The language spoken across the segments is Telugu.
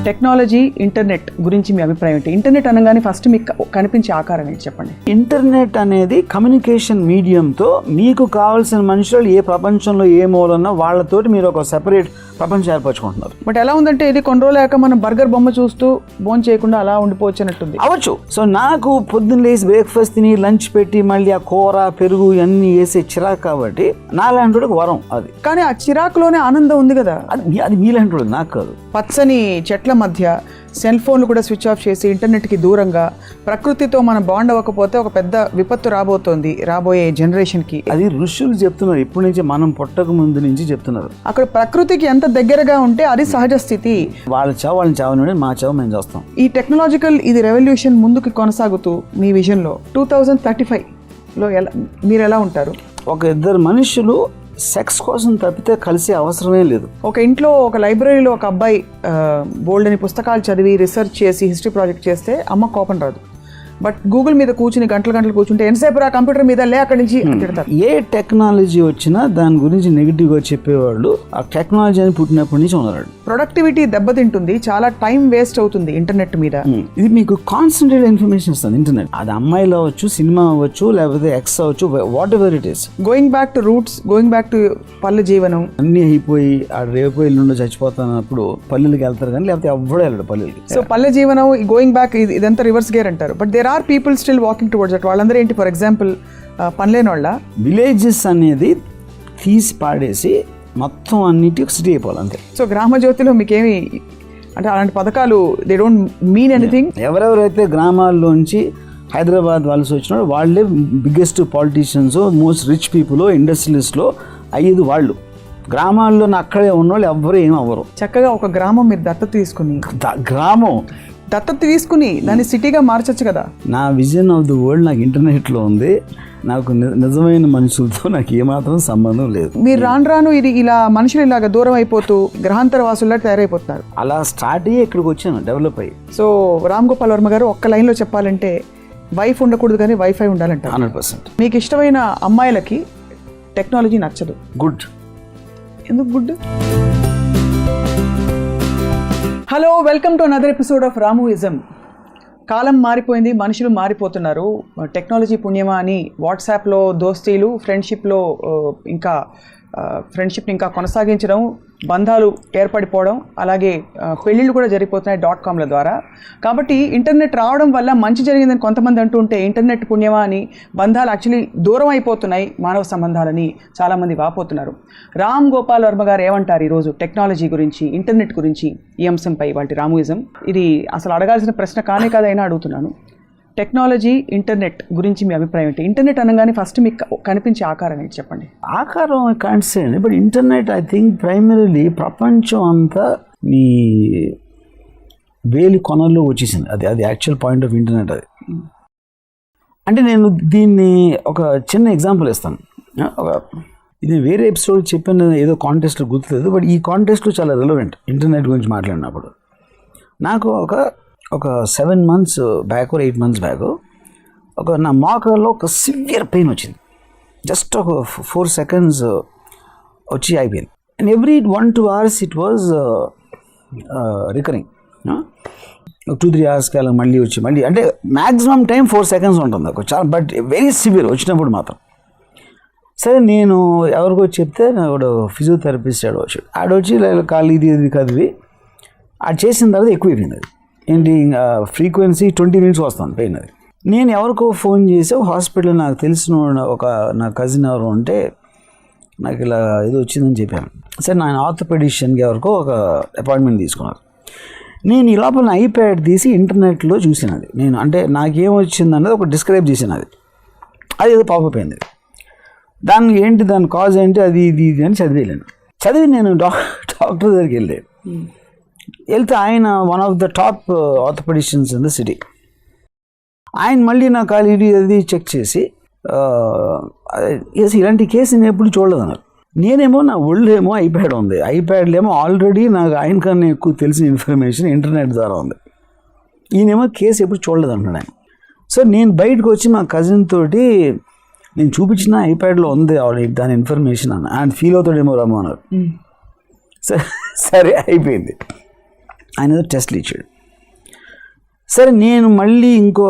టెక్నాలజీ ఇంటర్నెట్ గురించి మీ అభిప్రాయం ఏంటి? ఇంటర్నెట్ అనగానే ఫస్ట్ మీకు కనిపించే ఆకారం ఏంటి చెప్పండి. ఇంటర్నెట్ అనేది కమ్యూనికేషన్ మీడియంతో మీకు కావాల్సిన మనుషులు ఏ ప్రపంచంలో ఏ మూలన్నా వాళ్ళతోటి మీరు ఒక సెపరేట్ ప్రపంచం ఏర్పరచుకుంటున్నారు. బట్ ఎలా ఉందంటే ఇది కొన్ని రోజులేక మనం బర్గర్ బొమ్మ చూస్తూ భోజనం చేయకుండా అలా ఉండిపోవచ్చు అన్నట్టుంది. అవ్వచ్చు. సో నాకు పొద్దున్న లేసి బ్రేక్ఫాస్ట్ తిని లంచ్ పెట్టి మళ్ళీ ఆ కూర పెరుగు ఇవన్నీ వేసే చిరాకు కాబట్టి నాలాంటి వరం అది. కానీ ఆ చిరాకులోనే ఆనందం ఉంది కదా. అది మీలాంటి నాకు కాదు. పచ్చని చెట్ల మధ్య సెల్ ఫోన్లు కూడా స్విచ్ ఆఫ్ చేసి ఇంటర్నెట్కి దూరంగా ప్రకృతితో మనం బాండ్ అవ్వకపోతే ఒక పెద్ద విపత్తు రాబోతోంది రాబోయే జనరేషన్కి. అది ఋషులు చెప్తున్నారు, ఇప్పటి నుంచి మనం పుట్టక ముందు నుంచి చెప్తున్నారు. అక్కడ ప్రకృతికి ఎంత దగ్గరగా ఉంటే అది సహజ స్థితి. వాళ్ళని చావని మా చావు మేము చేస్తాం. ఈ టెక్నాలజికల్ ఇది రెవల్యూషన్ ముందుకు కొనసాగుతూ మీ విజన్లో 2035లో మీరు ఎలా ఉంటారు? ఒక ఇద్దరు మనుషులు సెక్స్ కోసం తప్పితే కలిసే అవసరమే లేదు. ఒక ఇంట్లో ఒక లైబ్రరీలో ఒక అబ్బాయి బోల్డ్ అని పుస్తకాలు చదివి రీసెర్చ్ చేసి హిస్టరీ ప్రాజెక్ట్ చేస్తే అమ్మ కోపం రాదు. బట్ గూగుల్ మీద కూర్చుని గంటలు కూర్చుంటే ఎంతసేపు రా కంప్యూటర్ మీద లే అక్కడి నుంచి తిడతారు. ఏ టెక్నాలజీ వచ్చినా దాని గురించి నెగిటివ్గా చెప్పేవాళ్ళు ఆ టెక్నాలజీ అని పుట్టినప్పటి నుంచి ఉన్నారు. ప్రొడక్టివిటీ దెబ్బతింటుంది, చాలా టైం వేస్ట్ అవుతుంది ఇంటర్నెట్ మీద. ఇది మీకు కాన్సన్ట్రేట్ ఇన్ఫర్మేషన్ ఇస్తుంది ఇంటర్నెట్. అది అమ్మాయిలు అవ్వచ్చు, సినిమా అవ్వచ్చు, లేకపోతే ఎక్స్ అవ్వచ్చు, what ever it is. Going back to roots, going back to పల్లె జీవనం. అన్ని అయిపోయి ఆ రేపు ఎల్లుండి చచ్చిపోతున్నప్పుడు పల్లెలకి వెళ్తారు కానీ లేకపోతే ఎవ్వడూ వెళ్ళడు పల్లెలకి. సో పల్లె జీవనం గోయింగ్ బ్యాక్ ఇదంతా రివర్స్ గేర్ అంటారు. But there are people still walking towards that. వాళ్ళందరూ ఏంటి, ఫర్ ఎగ్జాంపుల్ పనిలేని వాళ్ళ విలేజెస్ అనేది తీసి పాడేసి మొత్తం అన్నిటి సిటీ అయిపోవాలి అంతే. సో గ్రామ జ్యోతిలో మీకేమి అంటే అలాంటి పథకాలు దే డోంట్ మీన్ ఎనీథింగ్. ఎవరెవరైతే గ్రామాల్లోంచి హైదరాబాద్ వలస వచ్చినారో వాళ్ళే biggest politicians, most rich people, ఇండస్ట్రియలిస్ట్లో అయ్యేది వాళ్ళు. గ్రామాల్లో అక్కడే ఉన్నవాళ్ళు ఎవ్వరూ ఏం అవ్వరు. చక్కగా ఒక గ్రామం మీరు దత్తత తీసుకుని దాన్ని సిటీగా మార్చచ్చు కదా. నా విజన్ ఆఫ్ ది వరల్డ్ నాకు ఇంటర్నెట్లో ఉంది. నాకు నిజమైన మనుషులతో నాకు ఏమాత్రం సంబంధం లేదు. మీరు రాను ఇది ఇలా మనుషులు ఇలాగ దూరం అయిపోతూ గ్రహాంతర వాసుల్లా తయారైపోతున్నారు. అలా స్టార్ట్ అయ్యి ఇక్కడికి వచ్చాను, డెవలప్ అయ్యి. సో రామ్ గోపాల్ వర్మ గారు ఒక్క లైన్లో చెప్పాలంటే వైఫ్ ఉండకూడదు కానీ వైఫై ఉండాలంట. 100%. మీకు ఇష్టమైన అమ్మాయిలకి టెక్నాలజీ నచ్చదు. గుడ్. ఎందుకు good? Hello, welcome to another episode of Ramuism. కాలం మారిపోయింది, మనుషులు మారిపోతున్నారు. టెక్నాలజీ పుణ్యమా అని వాట్సాప్లో దోస్తీలు, ఫ్రెండ్షిప్ని ఇంకా కొనసాగించడం, బంధాలు ఏర్పడిపోవడం, అలాగే పెళ్ళిళ్ళు కూడా జరిగిపోతున్నాయి .comల ద్వారా. కాబట్టి ఇంటర్నెట్ రావడం వల్ల మంచి జరిగిందని కొంతమంది అంటుంటే ఇంటర్నెట్ పుణ్యమా అని బంధాలు యాక్చువల్లీ దూరం అయిపోతున్నాయి, మానవ సంబంధాలని చాలామంది వాపోతున్నారు. రామ్ గోపాల్ వర్మ గారు ఏమంటారు ఈరోజు టెక్నాలజీ గురించి, ఇంటర్నెట్ గురించి, ఈ అంశంపై వాటి రాముయిజం? ఇది అసలు అడగాల్సిన ప్రశ్న కానే కాదైనా అడుగుతున్నాను. టెక్నాలజీ ఇంటర్నెట్ గురించి మీ అభిప్రాయం ఏంటి? ఇంటర్నెట్ అనగానే ఫస్ట్ మీకు కనిపించే ఆకారం ఏంటి చెప్పండి. ఆకారం can't say, but internet I think primarily ప్రపంచం అంతా మీ వేలి కొనల్లో వచ్చేసింది. అది యాక్చువల్ పాయింట్ ఆఫ్ ఇంటర్నెట్. అది అంటే నేను దీన్ని ఒక చిన్న ఎగ్జాంపుల్ ఇస్తాను. ఇది వేరే ఎపిసోడ్ చెప్పిన ఏదో కాంటెస్ట్లో గుర్తులేదు, బట్ ఈ కాంటెస్ట్లో చాలా రిలవెంట్ ఇంటర్నెట్ గురించి మాట్లాడినప్పుడు. నాకు ఒక 7 months బ్యాక్ 8 months బ్యాక్ నా మోకాల్లో ఒక సివియర్ పెయిన్ వచ్చింది. జస్ట్ ఒక 4 seconds వచ్చి అయిపోయింది. And every 1-2 hours it was recurring. 2-3 hours అలా మళ్ళీ అంటే మ్యాక్సిమం టైం 4 seconds ఉంటుంది ఒక చాలా, బట్ వెరీ సివియర్ వచ్చినప్పుడు మాత్రం. సరే నేను ఎవరికో చెప్తే నాకు ఫిజియోథెరపిస్ట్ ఆడొచ్చి కాళ్ళు ఇది కదివి అది చేసిన తర్వాత ఎక్కువైపోయింది. అది ఏంటి ఫ్రీక్వెన్సీ 20 minutes వస్తుంది పెయిన్. అది నేను ఎవరికో ఫోన్ చేసి హాస్పిటల్ నాకు తెలిసిన నా కజిన్ ఎవరు ఉంటే నాకు ఇలా ఇది వచ్చిందని చెప్పాను. సరే నేను ఆర్థోపెడిషియన్కి ఎవరికో ఒక అపాయింట్మెంట్ తీసుకున్నారు. నేను ఈ లోపల ఐప్యాడ్ తీసి ఇంటర్నెట్లో చూసినది. నేను అంటే నాకేమొచ్చింది అన్నది ఒక డిస్క్రైబ్ చేసినది. అది ఏదో పాపప్ అయింది. దాని కాజ్ ఏంటి అది ఇది అని చదివి నేను డాక్టర్ దగ్గరికి వెళ్తే ఆయన one of the top orthopaedicians in the city. ఆయన మళ్ళీ నా కాలు అది చెక్ చేసి ఇలాంటి కేసు నేను ఎప్పుడు చూడలేదు అన్నారు. నేనేమో నా ఒళ్ళేమో ఐప్యాడ్ ఉంది, ఐప్యాడ్లో ఏమో ఆల్రెడీ నాకు ఆయన కన్నా ఎక్కువ తెలిసిన ఇన్ఫర్మేషన్ ఇంటర్నెట్ ద్వారా ఉంది. ఈయనేమో కేసు ఎప్పుడు చూడలేదు అంటున్నాడు ఆయన. సో నేను బయటకు వచ్చి మా కజిన్ తోటి నేను చూపించిన ఐప్యాడ్లో ఉంది దాని ఇన్ఫర్మేషన్ అన్న, ఆయన ఫీల్ అవుతాడేమో రమ్మ అన్నారు. సరే అయిపోయింది. ఆయన ఏదో టెస్ట్లు ఇచ్చాడు. సరే నేను మళ్ళీ ఇంకో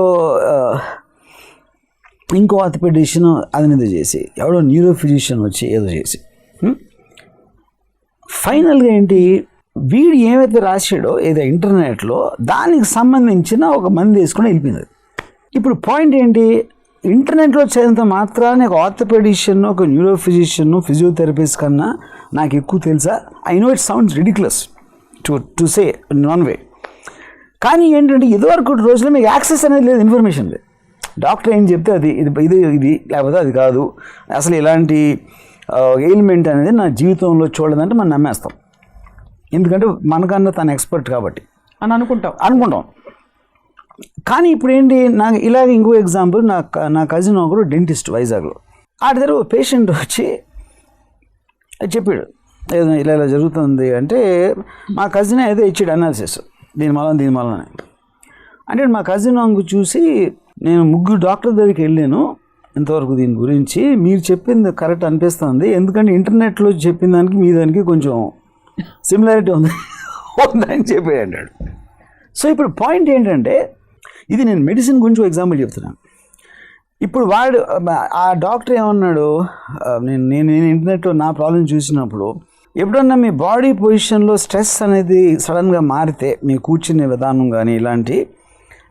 ఆర్థోపెడిషన్ అదనేదో చేసి ఎవడో న్యూరో ఫిజిషియన్ వచ్చి ఏదో చేసి ఫైనల్గా ఏంటి, వీడు ఏమైతే రాశాడో ఏదో ఇంటర్నెట్లో దానికి సంబంధించిన ఒక మంది వేసుకుని వెళ్ళిపోయింది. ఇప్పుడు పాయింట్ ఏంటి, ఇంటర్నెట్లో చదివినంత మాత్రాన్ని ఒక ఆర్థోపెడిషియన్, ఒక న్యూరో ఫిజిషియన్, ఫిజియోథెరపిస్ట్ కన్నా నాకు ఎక్కువ తెలుసా? I know it sounds ridiculous to say anyway. కానీ ఏంటంటే ఇదివరకు రోజుల్లో మీకు యాక్సెస్ అనేది లేదు, ఇన్ఫర్మేషన్ లేదు. డాక్టర్ ఏం చెప్తే అది ఇది లేకపోతే అది కాదు, అసలు ఇలాంటి ఎయిల్మెంట్ అనేది నా జీవితంలో చూడదంటే మనం నమ్మేస్తాం. ఎందుకంటే మనకన్నా తన ఎక్స్పర్ట్ కాబట్టి అని అనుకుంటాం. కానీ ఇప్పుడు ఏంటి, నాకు ఇలాగ ఇంకో ఎగ్జాంపుల్, నా కజిన్ ఒకరు డెంటిస్ట్ వైజాగ్లో. ఆడి దగ్గర ఒక పేషెంట్ వచ్చి చెప్పాడు ఏదో ఇలా జరుగుతుంది అంటే, మా కజిన్ ఏదో ఇచ్చాడు అనాలిసిస్ దీని వలన అంటే మా కజిన్ అంగు చూసి, నేను 3 డాక్టర్ దగ్గరికి వెళ్ళాను ఇంతవరకు దీని గురించి, మీరు చెప్పింది కరెక్ట్ అనిపిస్తుంది, ఎందుకంటే ఇంటర్నెట్లో చెప్పిన దానికి మీ దానికి కొంచెం సిమిలారిటీ ఉందని చెప్పి అన్నాడు. సో ఇప్పుడు పాయింట్ ఏంటంటే, ఇది నేను మెడిసిన్ గురించి ఎగ్జాంపుల్ చెప్తున్నాను. ఇప్పుడు వాడు ఆ డాక్టర్ ఏమన్నాడు, నేను ఇంటర్నెట్లో నా ప్రాబ్లం చూసినప్పుడు, ఎప్పుడన్నా మీ బాడీ పొజిషన్లో స్ట్రెస్ అనేది సడన్గా మారితే మీ కూర్చునే విధానం కానీ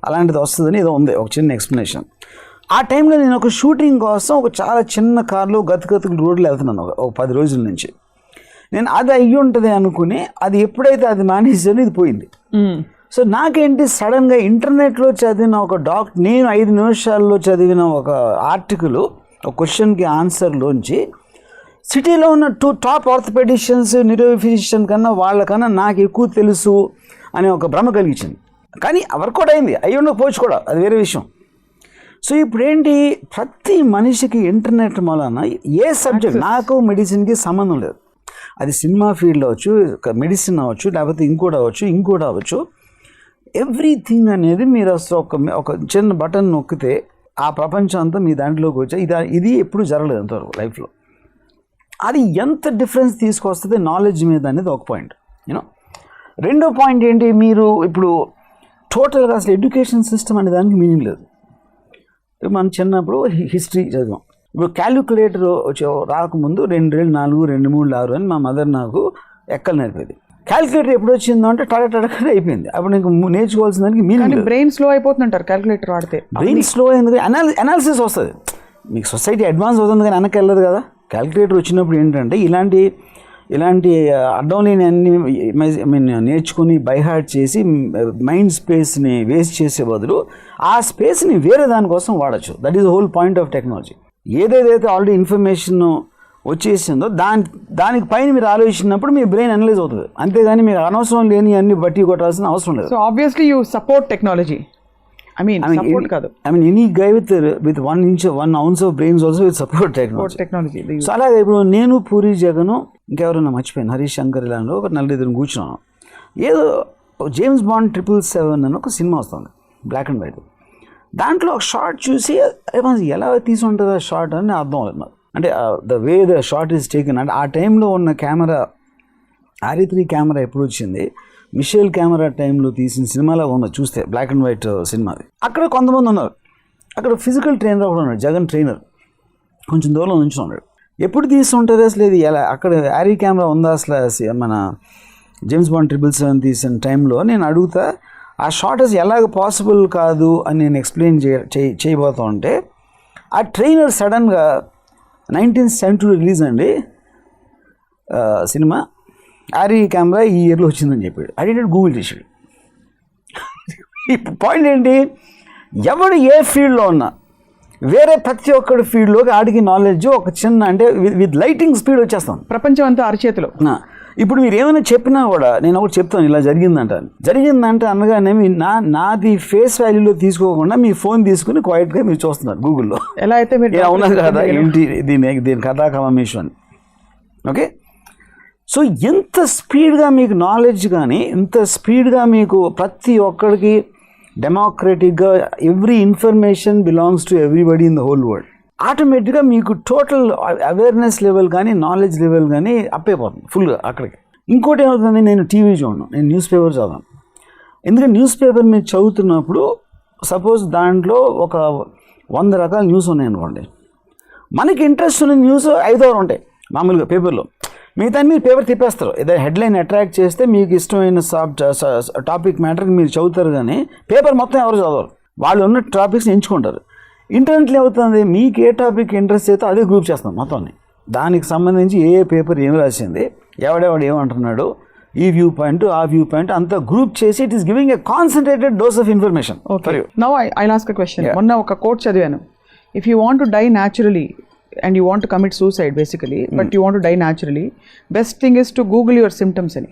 అలాంటిది వస్తుందని ఏదో ఉంది ఒక చిన్న ఎక్స్ప్లెనేషన్. ఆ టైంలో నేను ఒక షూటింగ్ కోసం ఒక చాలా చిన్న కార్లో గతుగతుకు రోడ్లు వెళ్తున్నాను ఒక 10 రోజుల నుంచి. నేను అది అయ్యి ఉంటుంది అనుకుని, అది ఎప్పుడైతే అది మానేసానో ఇది పోయింది. సో నాకేంటి, సడన్గా ఇంటర్నెట్లో చదివిన ఒక నేను 5 నిమిషాల్లో చదివిన ఒక ఆర్టికల్, ఒక క్వశ్చన్కి ఆన్సర్లోంచి సిటీలో ఉన్న 2 టాప్ ఆర్థోపెడిషియన్స్, న్యూరో ఫిజిషియన్ కన్నా వాళ్ళకన్నా నాకు ఎక్కువ తెలుసు అనే ఒక భ్రమ కలిగించింది. కానీ వర్కౌట్ అయింది, అయ్యి ఉండకపోవచ్చు కూడా, అది వేరే విషయం. సో ఇప్పుడు ఏంటి, ప్రతి మనిషికి ఇంటర్నెట్ మూలన ఏ సబ్జెక్ట్, నాకు మెడిసిన్కి సంబంధం లేదు, అది సినిమా ఫీల్డ్ అవ్వచ్చు, మెడిసిన్ అవ్వచ్చు, లేకపోతే ఇంకోటి అవ్వచ్చు, ఎవ్రీథింగ్ అనేది మీరు అసలు ఒక చిన్న బటన్ నొక్కితే ఆ ప్రపంచం అంతా మీ దాంట్లోకి వచ్చి ఇది ఎప్పుడు జరగలేదు అంతవరకు లైఫ్లో. అది ఎంత డిఫరెన్స్ తీసుకొస్తుంది నాలెడ్జ్ మీద అనేది ఒక పాయింట్. యూనో, రెండో పాయింట్ ఏంటి, మీరు ఇప్పుడు టోటల్గా అసలు ఎడ్యుకేషన్ సిస్టమ్ అనే దానికి మీనింగ్ లేదు. మనం చిన్నప్పుడు హిస్టరీ చదివాం. ఇప్పుడు క్యాలిక్యులేటర్ రాకముందు 2 2 4 2 3 6 అని మా మదర్ నాకు ఎక్కలు నేర్పేది. క్యాలిక్యులేటర్ ఎప్పుడు వచ్చిందో అంటే టడటడ అయిపోయింది. అప్పుడు నీకు నేర్చుకోవాల్సిన దానికి మీనింగ్, బ్రెయిన్ స్లో అయిపోతుంటారు క్యాలిక్యులేటర్ వాడితే. బ్రెయిన్ స్లో అయింది, అనాలిసిస్ వస్తుంది, మీకు సొసైటీ అడ్వాన్స్ అవుతుంది కానీ వెనక్కి వెళ్ళదు కదా. క్యాలిక్యులేటర్ వచ్చినప్పుడు ఏంటంటే ఇలాంటి అర్థం లేని అన్ని నేర్చుకుని బైహార్ట్ చేసి మైండ్ స్పేస్ని వేస్ట్ చేసే బదులు ఆ స్పేస్ని వేరే దానికోసం వాడచ్చు. That is the whole point of technology. ఏదైతే ఆల్రెడీ ఇన్ఫర్మేషన్ వచ్చేసిందో దానికి పైన మీరు ఆలోచించినప్పుడు మీ బ్రెయిన్ అనలైజ్ అవుతుంది, అంతేగాని మీకు అనవసరం లేని అన్ని బట్టి కొట్టాల్సిన అవసరం లేదు. So obviously you support technology. I mean any guy with 1 ounce of brains also will support technology. So అలాగే ఇప్పుడు నేను పూరి జగన్ ఇంకెవరైనా మర్చిపోయాను, హరీష్ శంకర్ ఇలాంటి ఒక 4 కూర్చున్నాను. ఏదో జేమ్స్ బాండ్ 777 అని ఒక సినిమా వస్తుంది, బ్లాక్ అండ్ వైట్. దాంట్లో ఒక షార్ట్ చూసి ఎలా తీసుకుంటారు ఆ షార్ట్ అని అర్థం అవుతుంది. అంటే the way the short is taken, అంటే ఆ టైంలో ఉన్న కెమెరా RE3 కెమెరా ఎప్పుడు వచ్చింది, మిషేల్ కెమెరా టైంలో తీసిన సినిమాలో ఉన్నది చూస్తే, బ్లాక్ అండ్ వైట్ సినిమాది. అక్కడ కొంతమంది ఉన్నారు, అక్కడ ఫిజికల్ ట్రైనర్ ఒకడు ఉన్నాడు, జగన్ ట్రైనర్, కొంచెం దూరం నుంచి ఉన్నాడు. ఎప్పుడు తీస్తుంటారు అసలు ఇది ఎలా, అక్కడ RE కెమెరా ఉందా అసలు మన జేమ్స్ బాండ్ 777 తీసిన టైంలో నేను అడుగుతా, ఆ షార్ట్ అసలు ఎలాగ పాసిబుల్ కాదు అని నేను ఎక్స్ప్లెయిన్ చేయబోతా ఉంటే, ఆ ట్రైనర్ సడన్గా 1972 రిలీజ్ అండి సినిమా, RE కెమెరా ఈ ఇయర్లో వచ్చిందని చెప్పాడు. అడిగినట్టు గూగుల్ చేశాడు. ఈ పాయింట్ ఏంటి, ఎవడు ఏ ఫీల్డ్లో ఉన్నా వేరే ప్రతి ఒక్కడి ఫీల్డ్లోకి ఆడికి నాలెడ్జ్ ఒక చిన్న, అంటే విత్ లైటింగ్ స్పీడ్ వచ్చేస్తాం, ప్రపంచం అంతా అరచేతిలో. ఇప్పుడు మీరు ఏమైనా చెప్పినా కూడా నేను ఒకటి చెప్తాను, ఇలా జరిగిందంటే అనగానే నాది ఫేస్ వాల్యూలో తీసుకోకుండా మీ ఫోన్ తీసుకుని క్వైట్గా మీరు చూస్తున్నారు గూగుల్లో, ఎలా అయితే మీరు అవునా కదా ఏంటి దీని కథాకమేష్ అని. ఓకే, సో ఎంత స్పీడ్గా మీకు నాలెడ్జ్ కానీ, ఎంత స్పీడ్గా మీకు ప్రతి ఒక్కడికి డెమోక్రటిక్గా every information belongs to everybody in the whole world, ఆటోమేటిక్గా మీకు టోటల్ అవేర్నెస్ లెవెల్ కానీ నాలెడ్జ్ లెవెల్ కానీ అప్ అయిపోతుంది ఫుల్గా అక్కడికి. ఇంకోటి ఏమవుతుంది, నేను టీవీ చూడను, నేను న్యూస్ పేపర్ చదవను, ఎందుకంటే న్యూస్ పేపర్ మీరు చదువుతున్నప్పుడు సపోజ్ దాంట్లో ఒక 100 రకాల న్యూస్ ఉన్నాయనుకోండి, మనకి ఇంట్రెస్ట్ ఉన్న న్యూస్ 5-6 ఉంటాయి మామూలుగా పేపర్లో. మిగతా మీరు పేపర్ తిప్పేస్తారు. ఏదైనా హెడ్లైన్ అట్రాక్ట్ చేస్తే మీకు ఇష్టమైన టాపిక్ మ్యాటర్కి మీరు చదువుతారు, కానీ పేపర్ మొత్తం ఎవరు చదవరు, వాళ్ళు ఉన్న టాపిక్స్ని ఎంచుకుంటారు. ఇంటర్నెట్లో ఏమవుతుంది, మీకు ఏ టాపిక్ ఇంట్రెస్ట్ అయితే అదే గ్రూప్ చేస్తాం మొత్తాన్ని. దానికి సంబంధించి ఏ పేపర్ ఏం రాసింది, ఎవడెవడు ఏమంటున్నాడు, ఈ వ్యూ పాయింట్ ఆ వ్యూ పాయింట్ అంతా గ్రూప్ చేసి it is giving a concentrated dose of information. Okay, now I ask a question. మొన్న ఒక కోట్ చదివాను, if you want to die naturally and you want to commit suicide basically, but you want to die naturally, best thing is to google your symptoms అని.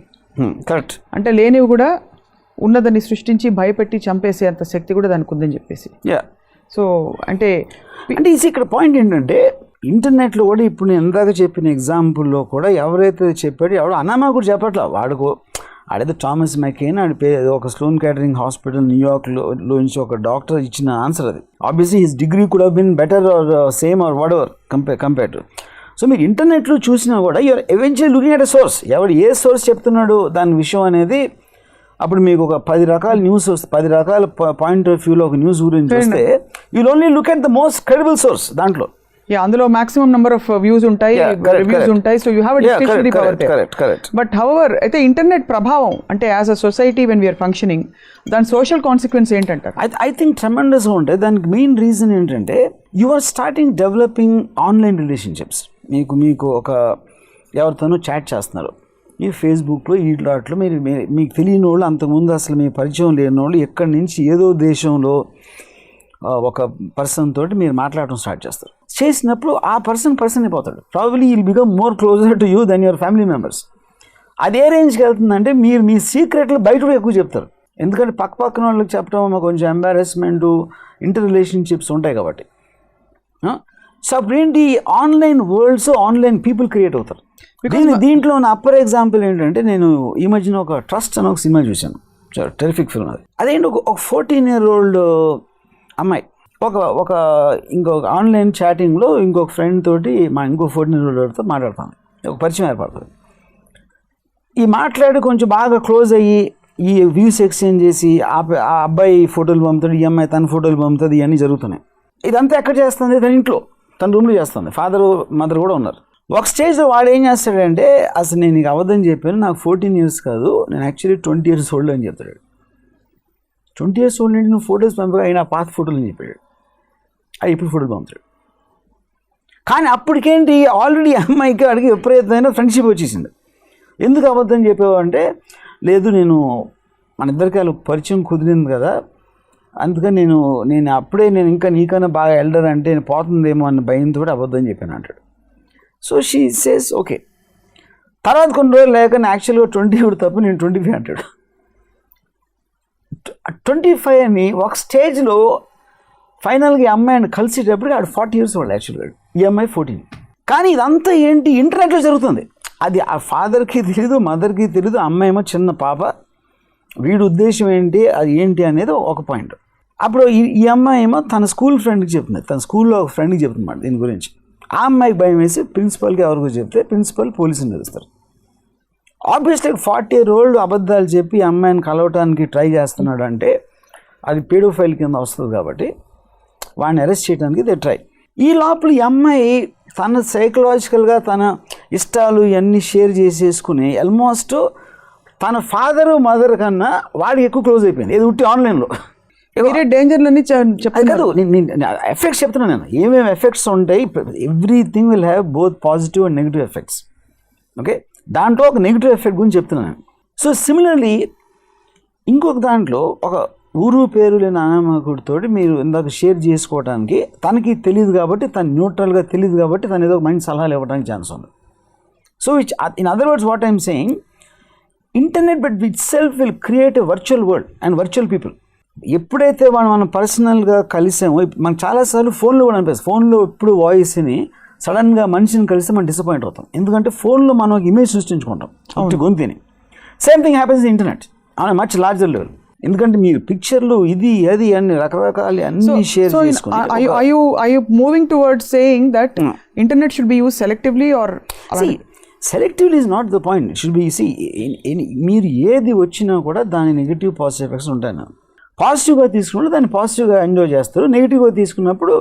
కరెక్ట్. అంటే లేనివి కూడా ఉన్నదని సృష్టించి భయపెట్టి చంపేసే అంత శక్తి కూడా దానికి ఉందని చెప్పేసి. సో అంటే ఇక్కడ పాయింట్ ఏంటంటే ఇంటర్నెట్లో కూడా ఇప్పుడు నేను ఎందాక చెప్పిన ఎగ్జాంపుల్లో కూడా ఎవరైతే చెప్పాడో ఎవడో అనామా కూడా చెప్పట్లా, వాడుకో ఆడేదో థామస్ మెకెయిన్ ఆడి పేరు ఒక స్లోన్ క్యాటరింగ్ హాస్పిటల్ న్యూయార్క్లో నుంచి ఒక డాక్టర్ ఇచ్చిన ఆన్సర్ అది. Obviously his degree could have been better or same or whatever compare to. So మీరు ఇంటర్నెట్లో చూసినా కూడా you're eventually looking at a source, ఎవడు ఏ సోర్స్ చెప్తున్నాడు దాని విషయం అనేది. అప్పుడు మీకు ఒక 10 రకాల న్యూస్ వస్తే 10 రకాల పాయింట్ ఆఫ్ వ్యూలో ఒక న్యూస్ గురించి వస్తే you will only look at the most credible source దాంట్లో. అందులో మాక్సిమం నెంబర్ ఆఫ్ వ్యూస్ ఉంటాయి, రివ్యూస్ ఉంటాయి, so you have a discretionary power there. But however అయితే ఇంటర్నెట్ ప్రభావం అంటే as a society when we're functioning దాని సోషల్ కాన్సిక్వెన్స్ ఏంటంటారు? ఐ థింక్ ట్రెమెండస్గా ఉంటాయి. దానికి మెయిన్ రీజన్ ఏంటంటే you are starting developing online relationships. మీకు ఒక ఎవరితోనో చాట్ చేస్తున్నారు ఈ ఫేస్బుక్లో వీటిలో మీకు తెలియని వాళ్ళు, అంతకుముందు అసలు మీ పరిచయం లేని వాళ్ళు ఎక్కడి నుంచి ఏదో దేశంలో ఒక పర్సన్ తోటి మీరు మాట్లాడటం స్టార్ట్ చేస్తారు. చేసినప్పుడు ఆ పర్సన్ అయిపోతాడు. Probably will become more closer to you then your family members. అదే రేంజ్కి వెళ్తుందంటే మీరు మీ సీక్రెట్లు బయట ఎక్కువ చెప్తారు. ఎందుకంటే పక్కన వాళ్ళకి చెప్పడం కొంచెం ఎంబారెస్మెంట్, ఇంటర్ రిలేషన్షిప్స్ ఉంటాయి కాబట్టి. సో అప్పుడు ఏంటి, online world's online people create అవుతారు. దీంట్లో నా అప్పర్ ఎగ్జాంపుల్ ఏంటంటే, నేను ఈ మధ్యన ఒక ట్రస్ట్ అని ఒక సినిమా చూశాను, చాలా టెరిఫిక్ ఫిల్మ్ అది. అదేంటి ఒక 14-year-old అమ్మాయి ఒక ఇంకొక ఆన్లైన్ చాటింగ్లో ఇంకొక ఫ్రెండ్ తోటి ఇంకో 14-year-oldతో మాట్లాడుతాను, ఒక పరిచయం ఏర్పడుతుంది. ఈ మాట్లాడి కొంచెం బాగా క్లోజ్ అయ్యి ఈ వ్యూస్ ఎక్స్చేంజ్ చేసి ఆ అబ్బాయి ఫోటోలు పంపుతాడు, ఈ అమ్మాయి తన ఫోటోలు పంపుతుంది, ఇవన్నీ జరుగుతున్నాయి. ఇదంతా ఎక్కడ చేస్తుంది, తన ఇంట్లో తన రూమ్లో చేస్తుంది. ఫాదర్ మదర్ కూడా ఉన్నారు. ఒక స్టేజ్లో వాడు ఏం చేస్తాడంటే, అసలు నేను నీకు అబద్ధం చెప్పాను, నాకు 14 years కాదు, నేను యాక్చువల్లీ 20 years old అని చెప్తాడు. 20 years old నుండి నువ్వు ఫోటోస్ పంపగా అయినా పాత ఫోటోలు అని చెప్పాడు. అది ఇప్పుడు ఫోటోలు పంపుతాడు. కానీ అప్పటికేంటి, ఆల్రెడీ అమ్మాయికి అడిగి విపరీతమైన ఫ్రెండ్షిప్ వచ్చేసింది. ఎందుకు అబద్ధం చెప్పావు అంటే, లేదు నేను మన ఇద్దరికి పరిచయం కుదిరింది కదా, అందుకని నేను అప్పుడే ఇంకా నీకన్నా బాగా ఎల్డర్ అంటే పోతుందేమో అన్న భయంతో కూడా అబద్ధం చెప్పాను అంటాడు. So she says okay. తర్వాత కొన్ని రోజులు లేక యాక్చువల్గా 20 తప్ప నేను 25 అంటాడు. 25 అని ఒక స్టేజ్లో ఫైనల్గా ఈ అమ్మాయిని కలిసేటప్పటికి ఆడు 40 years old యాక్చువల్గా, ఈ అమ్మాయి 14. కానీ ఇదంతా ఏంటి, ఇంటర్నెట్లో జరుగుతుంది. అది ఆ ఫాదర్కి తెలీదు, మదర్కి తెలీదు. అమ్మాయి ఏమో చిన్న పాప, వీడి ఉద్దేశం ఏంటి, అది ఏంటి అనేది ఒక పాయింట్. అప్పుడు ఈ అమ్మాయి ఏమో తన స్కూల్ ఫ్రెండ్కి చెప్తుంది, తన స్కూల్లో ఒక ఫ్రెండ్కి చెప్తున్నమాట దీని గురించి. ఆ అమ్మాయికి భయం వేసి ప్రిన్సిపల్కి ఎవరికో చెప్తే ప్రిన్సిపల్ పోలీసుని పిలుస్తారు. ఆబ్వియస్లీ 40-year-old అబద్ధాలు చెప్పి అమ్మాయిని కలవటానికి ట్రై చేస్తున్నాడు అంటే అది పేడోఫైల్ కింద వస్తుంది కాబట్టి వాడిని అరెస్ట్ చేయడానికి దే ట్రై. ఈ లోపల ఈ అమ్మాయి తన సైకలాజికల్గా తన ఇష్టాలు ఇవన్నీ షేర్ చేసేసుకుని ఆల్మోస్ట్ తన ఫాదరు మదర్ కన్నా వాడికి ఎక్కువ క్లోజ్ అయిపోయింది. ఇది ఉట్టి ఆన్లైన్లో డేంజర్లన్నీ కాదు, ఎఫెక్ట్స్ చెప్తున్నాను నేను, ఏమేమి ఎఫెక్ట్స్ ఉంటాయి. Everything will have both positive and negative effects. Okay, దాంట్లో ఒక నెగిటివ్ ఎఫెక్ట్ గురించి చెప్తున్నాను. సో సిమిలర్లీ ఇంకొక దాంట్లో ఒక ఊరు పేరు లేని అనామకుడితో మీరు ఇందాక షేర్ చేసుకోవడానికి తనకి తెలియదు కాబట్టి, తను న్యూట్రల్గా తెలియదు కాబట్టి తను ఏదో మంచి సలహాలు ఇవ్వడానికి ఛాన్స్ ఉంది. So in other words what I'm saying, internet but it self will create a virtual world and virtual people. ఎప్పుడైతే మనం పర్సనల్గా కలిసామో, మనకు చాలాసార్లు ఫోన్లో కూడా అనిపిస్తుంది, ఫోన్లో ఎప్పుడు వాయిస్ని సడన్గా మనిషిని కలిస్తే మనం డిసప్పాయింట్ అవుతాం. ఎందుకంటే ఫోన్లో మనం ఒక ఇమేజ్ సృష్టించుకుంటాం గొంతుని. Same thing happens in internet on much larger level. ఎందుకంటే మీరు పిక్చర్లు ఇది అది అన్ని రకరకాల అన్ని షేర్ చేసుకుంటారు. Are you moving towards saying that internet should be used selectively or selectively is not the point. Should be see మీరు ఏది వచ్చినా కూడా దాని నెగిటివ్ పాజిటివ్ ఎఫెక్ట్స్ ఉంటాయి. పాజిటివ్గా తీసుకున్నప్పుడు దాన్ని పాజిటివ్గా ఎంజాయ్ చేస్తారు, నెగిటివ్గా తీసుకున్నప్పుడు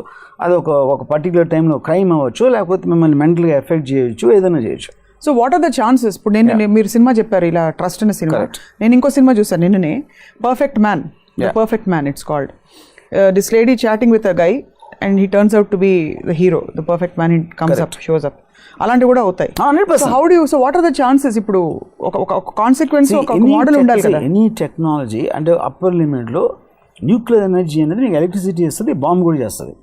అది ఒక పర్టికులర్ టైంలో క్రైమ్ అవ్వచ్చు, లేకపోతే మిమ్మల్ని మెంటల్గా ఎఫెక్ట్ చేయొచ్చు, ఏదైనా చేయొచ్చు. So what are the chances? ఇప్పుడు మీరు సినిమా చెప్పారు ఇలా ట్రస్ట్ అనే సినిమా, నేను ఇంకో సినిమా చూసాను నిన్ననే, perfect man, perfect man it's called. This lady chatting with a guy and he turns out to be the hero, the perfect man, he comes up, shows up, అలాంటివి కూడా అవుతాయి. So what are the chances? ఇప్పుడు ఒక కాన్సిక్వెన్స్, ఒక మోడల్ ఉండాలి కదా. ఎనీ టెక్నాలజీ అంటే అప్పర్ లిమిట్లో న్యూక్లియర్ ఎనర్జీ అనేది మీకు ఎలక్ట్రిసిటీ ఇస్తుంది, బాంబు కూడా చేస్తుంది.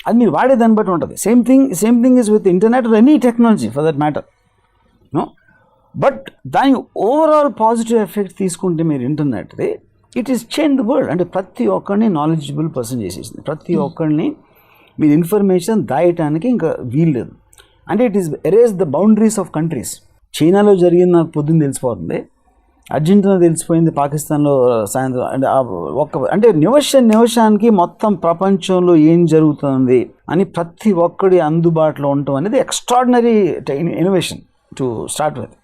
అది మీరు వాడే దాన్ని బట్టి ఉంటుంది. Same thing is with internet or any technology for that matter. No, but దాని ఓవరాల్ పాజిటివ్ ఎఫెక్ట్ తీసుకుంటే మీరు ఇంటర్నెట్ది, it is change the world. అంటే ప్రతి ఒక్కరిని నాలెడ్జబుల్ పర్సన్ చేసేసింది, ప్రతి ఒక్కరిని మీరు ఇన్ఫర్మేషన్ దాయటానికి ఇంకా వీల్లేదు. అంటే it is erase the boundaries of countries. చైనాలో జరిగింది నాకు పొద్దున్న తెలిసిపోతుంది, అర్జెంటీనా తెలిసిపోయింది, పాకిస్తాన్లో సాయంత్రం. అంటే నిమిషానికి మొత్తం ప్రపంచంలో ఏం జరుగుతుంది అని ప్రతి ఒక్కడి అందుబాటులో ఉండటం అనేది extraordinary innovation to start with.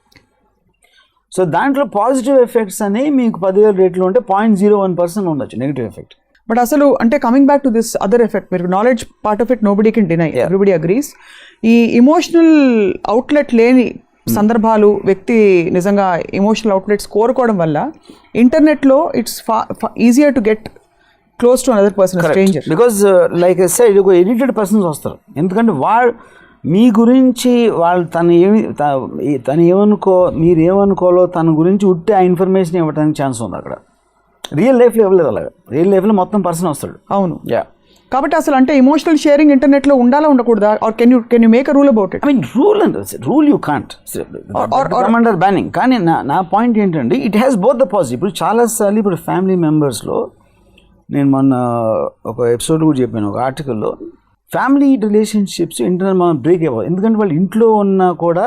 So దాంట్లో పాజిటివ్ ఎఫెక్ట్స్ అనేవి మీకు 10,000 రేట్లు ఉంటే 0.01% ఉండొచ్చు నెగిటివ్ ఎఫెక్ట్. బట్ అసలు అంటే coming back to this other effect, మీరు knowledge part of it nobody can deny, everybody agrees. ఈ ఇమోషనల్ అవుట్లెట్ లేని సందర్భాలు, వ్యక్తి నిజంగా ఎమోషనల్ అవుట్లెట్స్ కోరుకోవడం వల్ల ఇంటర్నెట్లో it's easier to get close to another person, stranger. Because like I said, edited persons వస్తారు. ఎందుకంటే వాళ్ళు మీ గురించి వాళ్ళు తను ఏమనుకో, మీరు ఏమనుకోలో తన గురించి ఉట్టి ఆ ఇన్ఫర్మేషన్ ఇవ్వడానికి ఛాన్స్ ఉంది అక్కడ. రియల్ లైఫ్లో ఇవ్వలేదు అలాగా. రియల్ లైఫ్లో మొత్తం పర్సన్ వస్తాడు. అవును. కాబట్టి అసలు అంటే ఎమోషనల్ షేరింగ్ ఇంటర్నెట్లో ఉండాలా ఉండకూడదా? Or can you make a rule about it? I mean rule you can't under banning. కానీ నా పాయింట్ ఏంటంటే it has both the positive. ఇప్పుడు చాలాసార్లు ఇప్పుడు ఫ్యామిలీ మెంబర్స్లో, నేను మొన్న ఒక ఎపిసోడ్ కూడా చెప్పాను, ఒక ఆర్టికల్లో, ఫ్యామిలీ రిలేషన్షిప్స్ ఇంటర్నెట్ మనం బ్రేక్ అయిపోవాలి. ఎందుకంటే వాళ్ళు ఇంట్లో ఉన్నా కూడా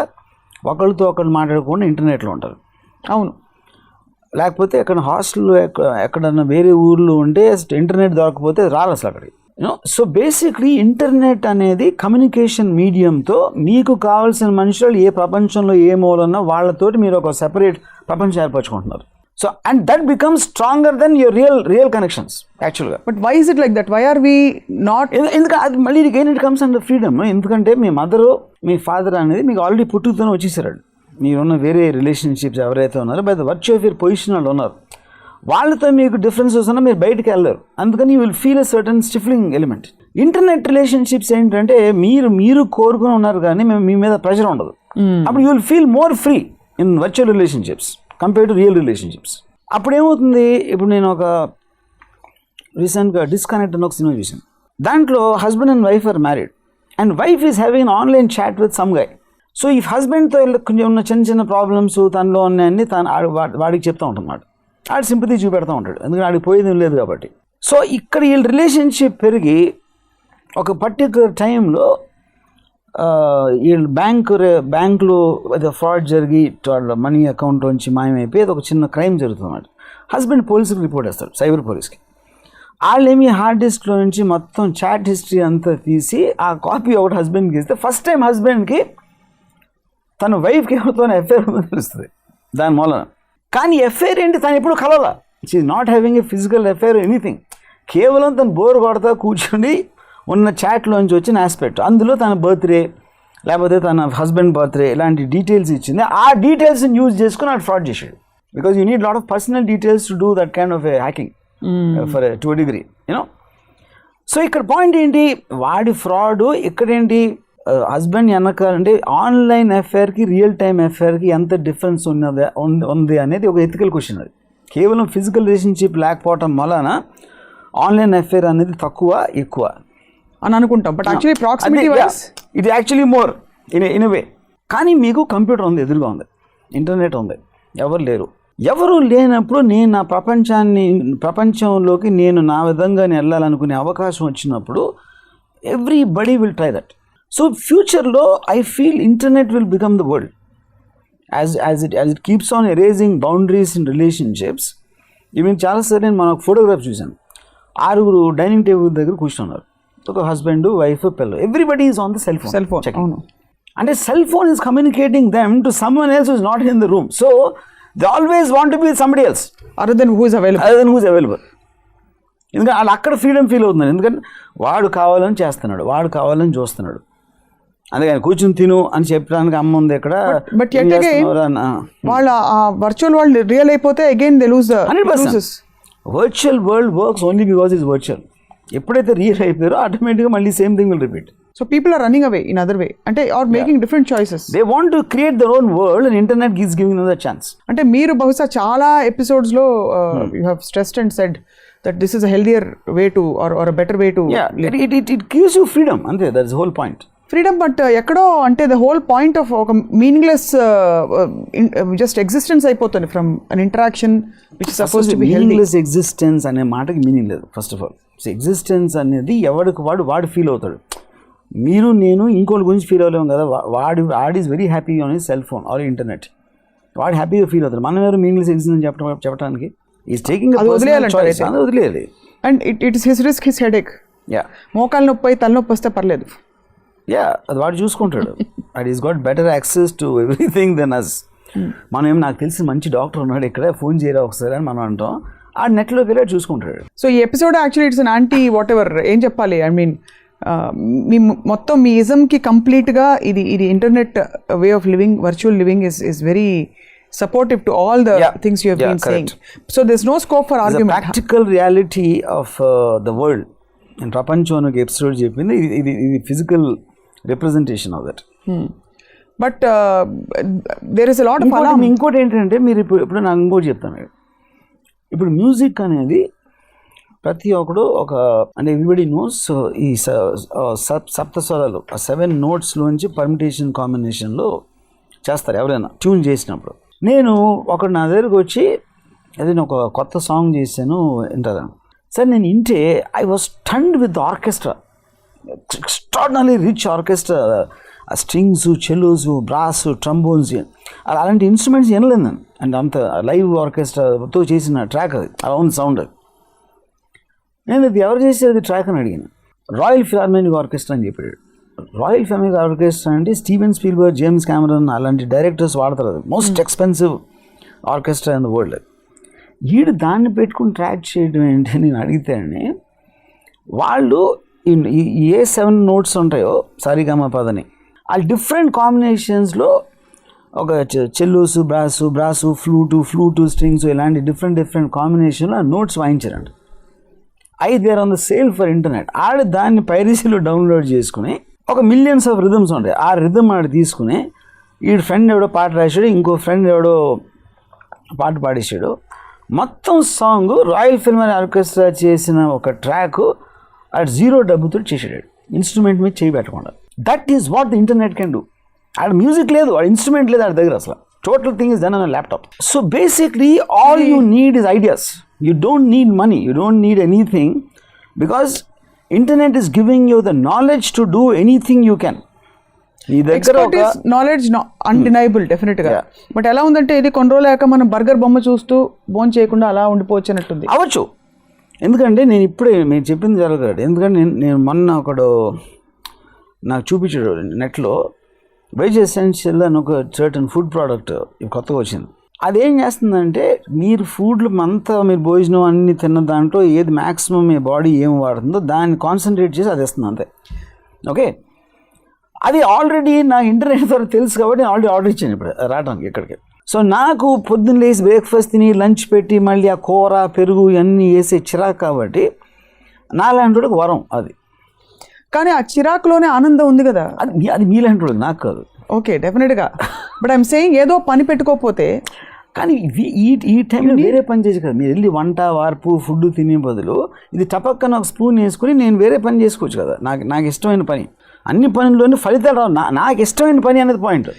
ఒకరితో ఒకరు మాట్లాడకుండా ఇంటర్నెట్లో ఉంటారు. అవును. లేకపోతే ఎక్కడ హాస్టల్లో ఎక్కడన్నా వేరే ఊర్లో ఉంటే ఇంటర్నెట్ దొరకపోతే రారు అసలు అక్కడికి. సో బేసిక్లీ ఇంటర్నెట్ అనేది కమ్యూనికేషన్ మీడియంతో మీకు కావాల్సిన మనుషులు ఏ ప్రపంచంలో ఏ మూలన్నా వాళ్ళతోటి మీరు ఒక సెపరేట్ ప్రపంచం ఏర్పరచుకుంటున్నారు. So and that becomes stronger then your real connections యాక్చువల్గా. But why is it like that? Why are we not? ఎందుకంటే అది మళ్ళీ ఇట్ కమ్స్ అండర్ ఫ్రీడమ్. ఎందుకంటే మీ మదరు మీ ఫాదర్ అనేది మీకు ఆల్రెడీ పుట్టుకతోనే వచ్చేసారు. మీరున్న వేరే రిలేషన్షిప్స్ ఎవరైతే ఉన్నారో by the virtue of your position వాళ్ళు ఉన్నారు, వాళ్ళతో మీకు డిఫరెన్సెస్ ఉన్నా మీరు బయటకు వెళ్ళరు. అందుకని you will feel a certain స్టిఫ్లింగ్ element. Internet relationships ఏంటంటే మీరు కోరుకుని ఉన్నారు కానీ మీ మీద ప్రెషర్ ఉండదు. అప్పుడు you will feel more free in virtual relationships compare to real relationships. అప్పుడు ఏమవుతుంది, ఇప్పుడు నేను ఒక రీసెంట్గా డిస్కనెక్ట్ అని ఒక సినిమా చూసాను. దాంట్లో husband and wife are married and wife is having an online chat with some guy. So ఈ హస్బెండ్తో కొంచెం ఉన్న చిన్న ప్రాబ్లమ్స్ తనలో ఉన్నాయని వాడికి చెప్తూ ఉంటాడు. ఆడు సింపతి చూపెడతా ఉంటాడు, ఎందుకంటే ఆడికి పోయేది లేదు కాబట్టి. సో ఇక్కడ వీళ్ళ రిలేషన్షిప్ పెరిగి ఒక పర్టికులర్ టైంలో వీళ్ళు బ్యాంకులో ఫ్రాడ్ జరిగి వాళ్ళ మనీ అకౌంట్ నుంచి మాయమైపోయి అది ఒక చిన్న క్రైమ్ జరుగుతుంది. హస్బెండ్ పోలీసుకి రిపోర్ట్ చేస్తాడు, సైబర్ పోలీస్కి. వాళ్ళేమి హార్డ్ డిస్క్లో నుంచి మొత్తం చాట్ హిస్టరీ అంతా తీసి ఆ కాపీ ఒకటి హస్బెండ్కి ఇస్తే ఫస్ట్ టైం హస్బెండ్కి తన వైఫ్కి ఎవరితో ఎఫ్ఐఆర్ ఉందని తెలుస్తుంది దాని మూలన. కానీ ఎఫ్ఐఆర్ ఏంటి, తను ఎప్పుడు కలవాలా. She's not having a physical FIR anything. కేవలం తను బోర్ కొడతా కూర్చొని ఉన్న చాట్లోంచి వచ్చిన ఆస్పెక్ట్, అందులో తన బర్త్డే లేకపోతే తన హస్బెండ్ బర్త్డే ఇలాంటి డీటెయిల్స్ ఇచ్చింది. ఆ డీటెయిల్స్ని యూజ్ చేసుకుని ఆడు ఫ్రాడ్ చేసాడు. Because you need lot of personal details to do that kind of A hacking for to a degree, you know. So ఇక్కడ పాయింట్ ఏంటి, వాడి ఫ్రాడ్ ఇక్కడేంటి, హస్బెండ్ వెనకాల అంటే ఆన్లైన్ ఎఫ్ఐఆర్కి రియల్ టైమ్ ఎఫ్ఐఆర్కి ఎంత డిఫరెన్స్ ఉంది అనేది ఒక ఎథికల్ క్వశ్చన్. అది కేవలం ఫిజికల్ రిలేషన్షిప్ లేకపోవటం వలన ఆన్లైన్ ఎఫ్ఐఆర్ అనేది ఎక్కువ అని అనుకుంటాం. బట్ యాక్చువల్లీ ప్రాక్సిమిటీ వైస్ ఇది యాక్చువల్లీ మోర్ ఇన్ వే. కానీ మీకు కంప్యూటర్ ఉంది, ఎదురుగా ఉంది, ఇంటర్నెట్ ఉంది, ఎవరు లేనప్పుడు నేను నా ప్రపంచంలోకి నేను నా విధంగా వెళ్ళాలనుకునే అవకాశం వచ్చినప్పుడు everybody will try that. So ఫ్యూచర్లో I feel internet will become the world as it keeps on erasing boundaries in relationships. Even చాలాసార్లు నేను మన ఫోటోగ్రాఫ్ చూశాను, 6 డైనింగ్ టేబుల్ దగ్గర కూర్చున్నారు, ఒక హస్బెండ్ వైఫ్ పిల్లలు, everybody is on the cell phone. అవును. అంటే cell phone is communicating them to someone else is not in the room. So they always want to be somebody else other then who is available. ఎందుకంటే వాళ్ళు అక్కడ ఫ్రీడమ్ ఫీల్ అవుతున్నారు. ఎందుకంటే వాడు కావాలని చేస్తున్నాడు, వాడు కావాలని చూస్తున్నాడు. అందుకని కూర్చుని తిను అని చెప్పడానికి అమ్మ ఉంది ఇక్కడ. బట్ వాళ్ళ వర్చువల్ వరల్డ్ రియల్ అయిపోతే again they lose. 100%. Virtual world works only because is virtual. ఎప్పుడైతే రియల్ అయిపోయారో ఆటోమేటిక్గా మళ్ళీ same thing will repeat. So people are running away in other way అంటే or making different choices. They want to create their own world and internet is giving them the chance. అంటే మీరు బహుశా చాలా ఎపిసోడ్స్ లో you have stressed and said that this is a healthier way to or a better way to it gives you freedom అంతే. that's the whole point. Freedom but ఎక్కడో అంటే ద హోల్ పాయింట్ ఆఫ్ ఒక మీనింగ్లెస్ జస్ట్ ఎగ్జిస్టెన్స్ అయిపోతుంది from an interaction which suppose to be healthy. Meaningless existence అనే మాటకి మీనింగ్ లేదు ఫస్ట్ ఆఫ్ ఆల్. ఎగ్జిస్టెన్స్ అనేది ఎవరికి వాడు ఫీల్ అవుతాడు. మీరు నేను ఇంకోటి గురించి ఫీల్ అవ్వలేము కదా. వాడు is very happy on his cell phone or internet. వాడు హ్యాపీగా ఫీల్ అవుతాడు. మనం ఎవరు మీనింగ్లెస్ ఎగ్జిస్టెన్స్ చెప్పడానికి ఈజ్ టేకింగ్ వదిలేయాలి. And it is his risk, his headache. మోకాలు నొప్పి తలనొప్పి వస్తే పర్లేదు. అది వాడు చూసుకుంటాడు. And is got better access to everything then us. మనం ఏం నాకు తెలిసి మంచి డాక్టర్ ఉన్నాడు ఇక్కడ, ఫోన్ చేయరా ఒకసారి అని మనం అంటాం. ఆ నెట్లోకి వెళ్ళి చూసుకుంటాడు. సో ఈ episode actually it's an anti what ever ఏం చెప్పాలి. ఐ మీన్ మీ మొత్తం మీ ఇజంకి కంప్లీట్గా ఇది internet way of living, virtual living is very supportive to all the things you have been saying. So there's no scope for argument. The practical reality of the world. In Prapancham అనే ఎపిసోడ్ చెప్పింది ఇది physical representation of that. But there is a lot of alarm. ఇంకోటి ఏంటంటే మీరు ఇప్పుడు నాకు ఇంకోటి చెప్తాను. ఇప్పుడు మ్యూజిక్ అనేది ప్రతి ఒక్కడు ఒక అంటే ఎవ్రీబడి నోస్ ఈ సప్తస్వరాలు 7 నోట్స్లోంచి పర్మిటేషన్ కాంబినేషన్లో చేస్తారు ఎవరైనా ట్యూన్ చేసినప్పుడు. నేను ఒకడు నా దగ్గరకు వచ్చి అదే ఒక కొత్త సాంగ్ చేశాను వింటాను సార్. నేను వింటే I was stunned with orchestra, extraordinary rich orchestra, strings, cellos, brass, trombones అలాంటి ఇన్స్ట్రుమెంట్స్ వినలేదు నేను. అండ్ అంత లైవ్ ఆర్కెస్ట్రాతో చేసిన ట్రాక్ అది, అలా ఉంది సౌండ్. నేను అది ఎవరు చేసేది ట్రాక్ అని అడిగాను. రాయల్ ఫిలార్మోనిక్ ఆర్కెస్ట్రా అని చెప్పాడు. రాయల్ ఫిలార్మోనిక్ ఆర్కెస్ట్రా అంటే స్టీవెన్ స్పీల్బర్గ్, జేమ్స్ కెమెరన్ అలాంటి డైరెక్టర్స్ వాడతారు. అది most expensive orchestra in the world. వీడు దాన్ని పెట్టుకుని ట్రాక్ చేయడం ఏంటి నేను అడిగితేనే, వాళ్ళు ఏ 7 నోట్స్ ఉంటాయో సారీగమపదని ఆ డిఫరెంట్ కాంబినేషన్స్లో ఒక చెల్లోస్, బ్రాసు, ఫ్లూటు, స్ట్రింగ్స్ ఇలాంటి డిఫరెంట్ కాంబినేషన్లో ఆ నోట్స్ వాయించారంట. They are on the sale for internet. ఆడు దాన్ని పైరసీలో డౌన్లోడ్ చేసుకుని ఒక మిలియన్స్ ఆఫ్ రిథమ్స్ ఉంటాయి. ఆ రిథమ్ ఆడు తీసుకుని వీడు ఫ్రెండ్ ఎవడో పాట రాశాడు, ఇంకో ఫ్రెండ్ ఎవడో పాట పాడేశాడు. మొత్తం సాంగ్ రాయల్ ఫిల్హార్మోనిక్ ఆర్కెస్ట్రా చేసిన ఒక ట్రాక్ ఆడు 0 డబ్బుతో చేసాడు, ఇన్స్ట్రుమెంట్ మీద చేయి పెట్టకుండా. That is what the internet can do. ఆడ మ్యూజిక్ లేదు, ఆడ ఇన్స్ట్రుమెంట్ లేదు ఆడ దగ్గర అసలు. Total thing is done on laptop. So basically all you need is ideas. You don't need money, you don't need anything, because internet is giving you the knowledge to do anything you can. Expertise, knowledge undeniable definitely. But ఎలా ఉందంటే ఇది కొండ్రోలేక మనం బర్గర్ బొమ్మ చూస్తూ బోన్ చేయకుండా అలా ఉండిపోవచ్చు అన్నట్టుంది. అవ్వచ్చు. ఎందుకంటే నేను ఇప్పుడే మీరు చెప్పింది జరగదు. ఎందుకంటే నేను మొన్న ఒకడు నాకు చూపించాడు నెట్లో వెజ్ ఎసెన్షియల్ అని ఒక సర్టన్ ఫుడ్ ప్రోడక్ట్ కొత్తగా వచ్చింది. అదేం చేస్తుందంటే మీరు ఫుడ్లు అంతా మీరు భోజనం అన్ని తిన్న దాంట్లో ఏది మ్యాక్సిమం మీ బాడీ ఏం వాడుతుందో దాన్ని కాన్సన్ట్రేట్ చేసి అది ఇస్తుంది అంతే. ఓకే, అది ఆల్రెడీ నాకు ఇంటర్నెట్ ద్వారా తెలుసు కాబట్టి నేను ఆల్రెడీ ఆర్డర్ ఇచ్చాను ఇప్పుడు రావడానికి ఇక్కడికి. సో నాకు పొద్దున్న లేసి బ్రేక్ఫాస్ట్ తిని లంచ్ పెట్టి మళ్ళీ ఆ కూర పెరుగు ఇవన్నీ వేసే చిరాకు కాబట్టి నాలాంటి ఒక వరం అది. కానీ ఆ చిరాకులోనే ఆనందం ఉంది కదా. అది మీలాంటి నాకు కాదు. ఓకే, డెఫినెట్గా. బట్ ఐఎమ్ సేయింగ్ ఏదో పని పెట్టుకోకపోతే, కానీ ఈ టైంలో వేరే పని చేసి కదా మీరు వెళ్ళి వంట వార్పు ఫుడ్ తినే బదులు ఇది టపక్కన ఒక స్పూన్ వేసుకుని నేను వేరే పని చేసుకోవచ్చు కదా. నాకు ఇష్టమైన పని, అన్ని పనుల్లోనే ఫలితాలు రావు. నాకు ఇష్టమైన పని అనేది పాయింట్.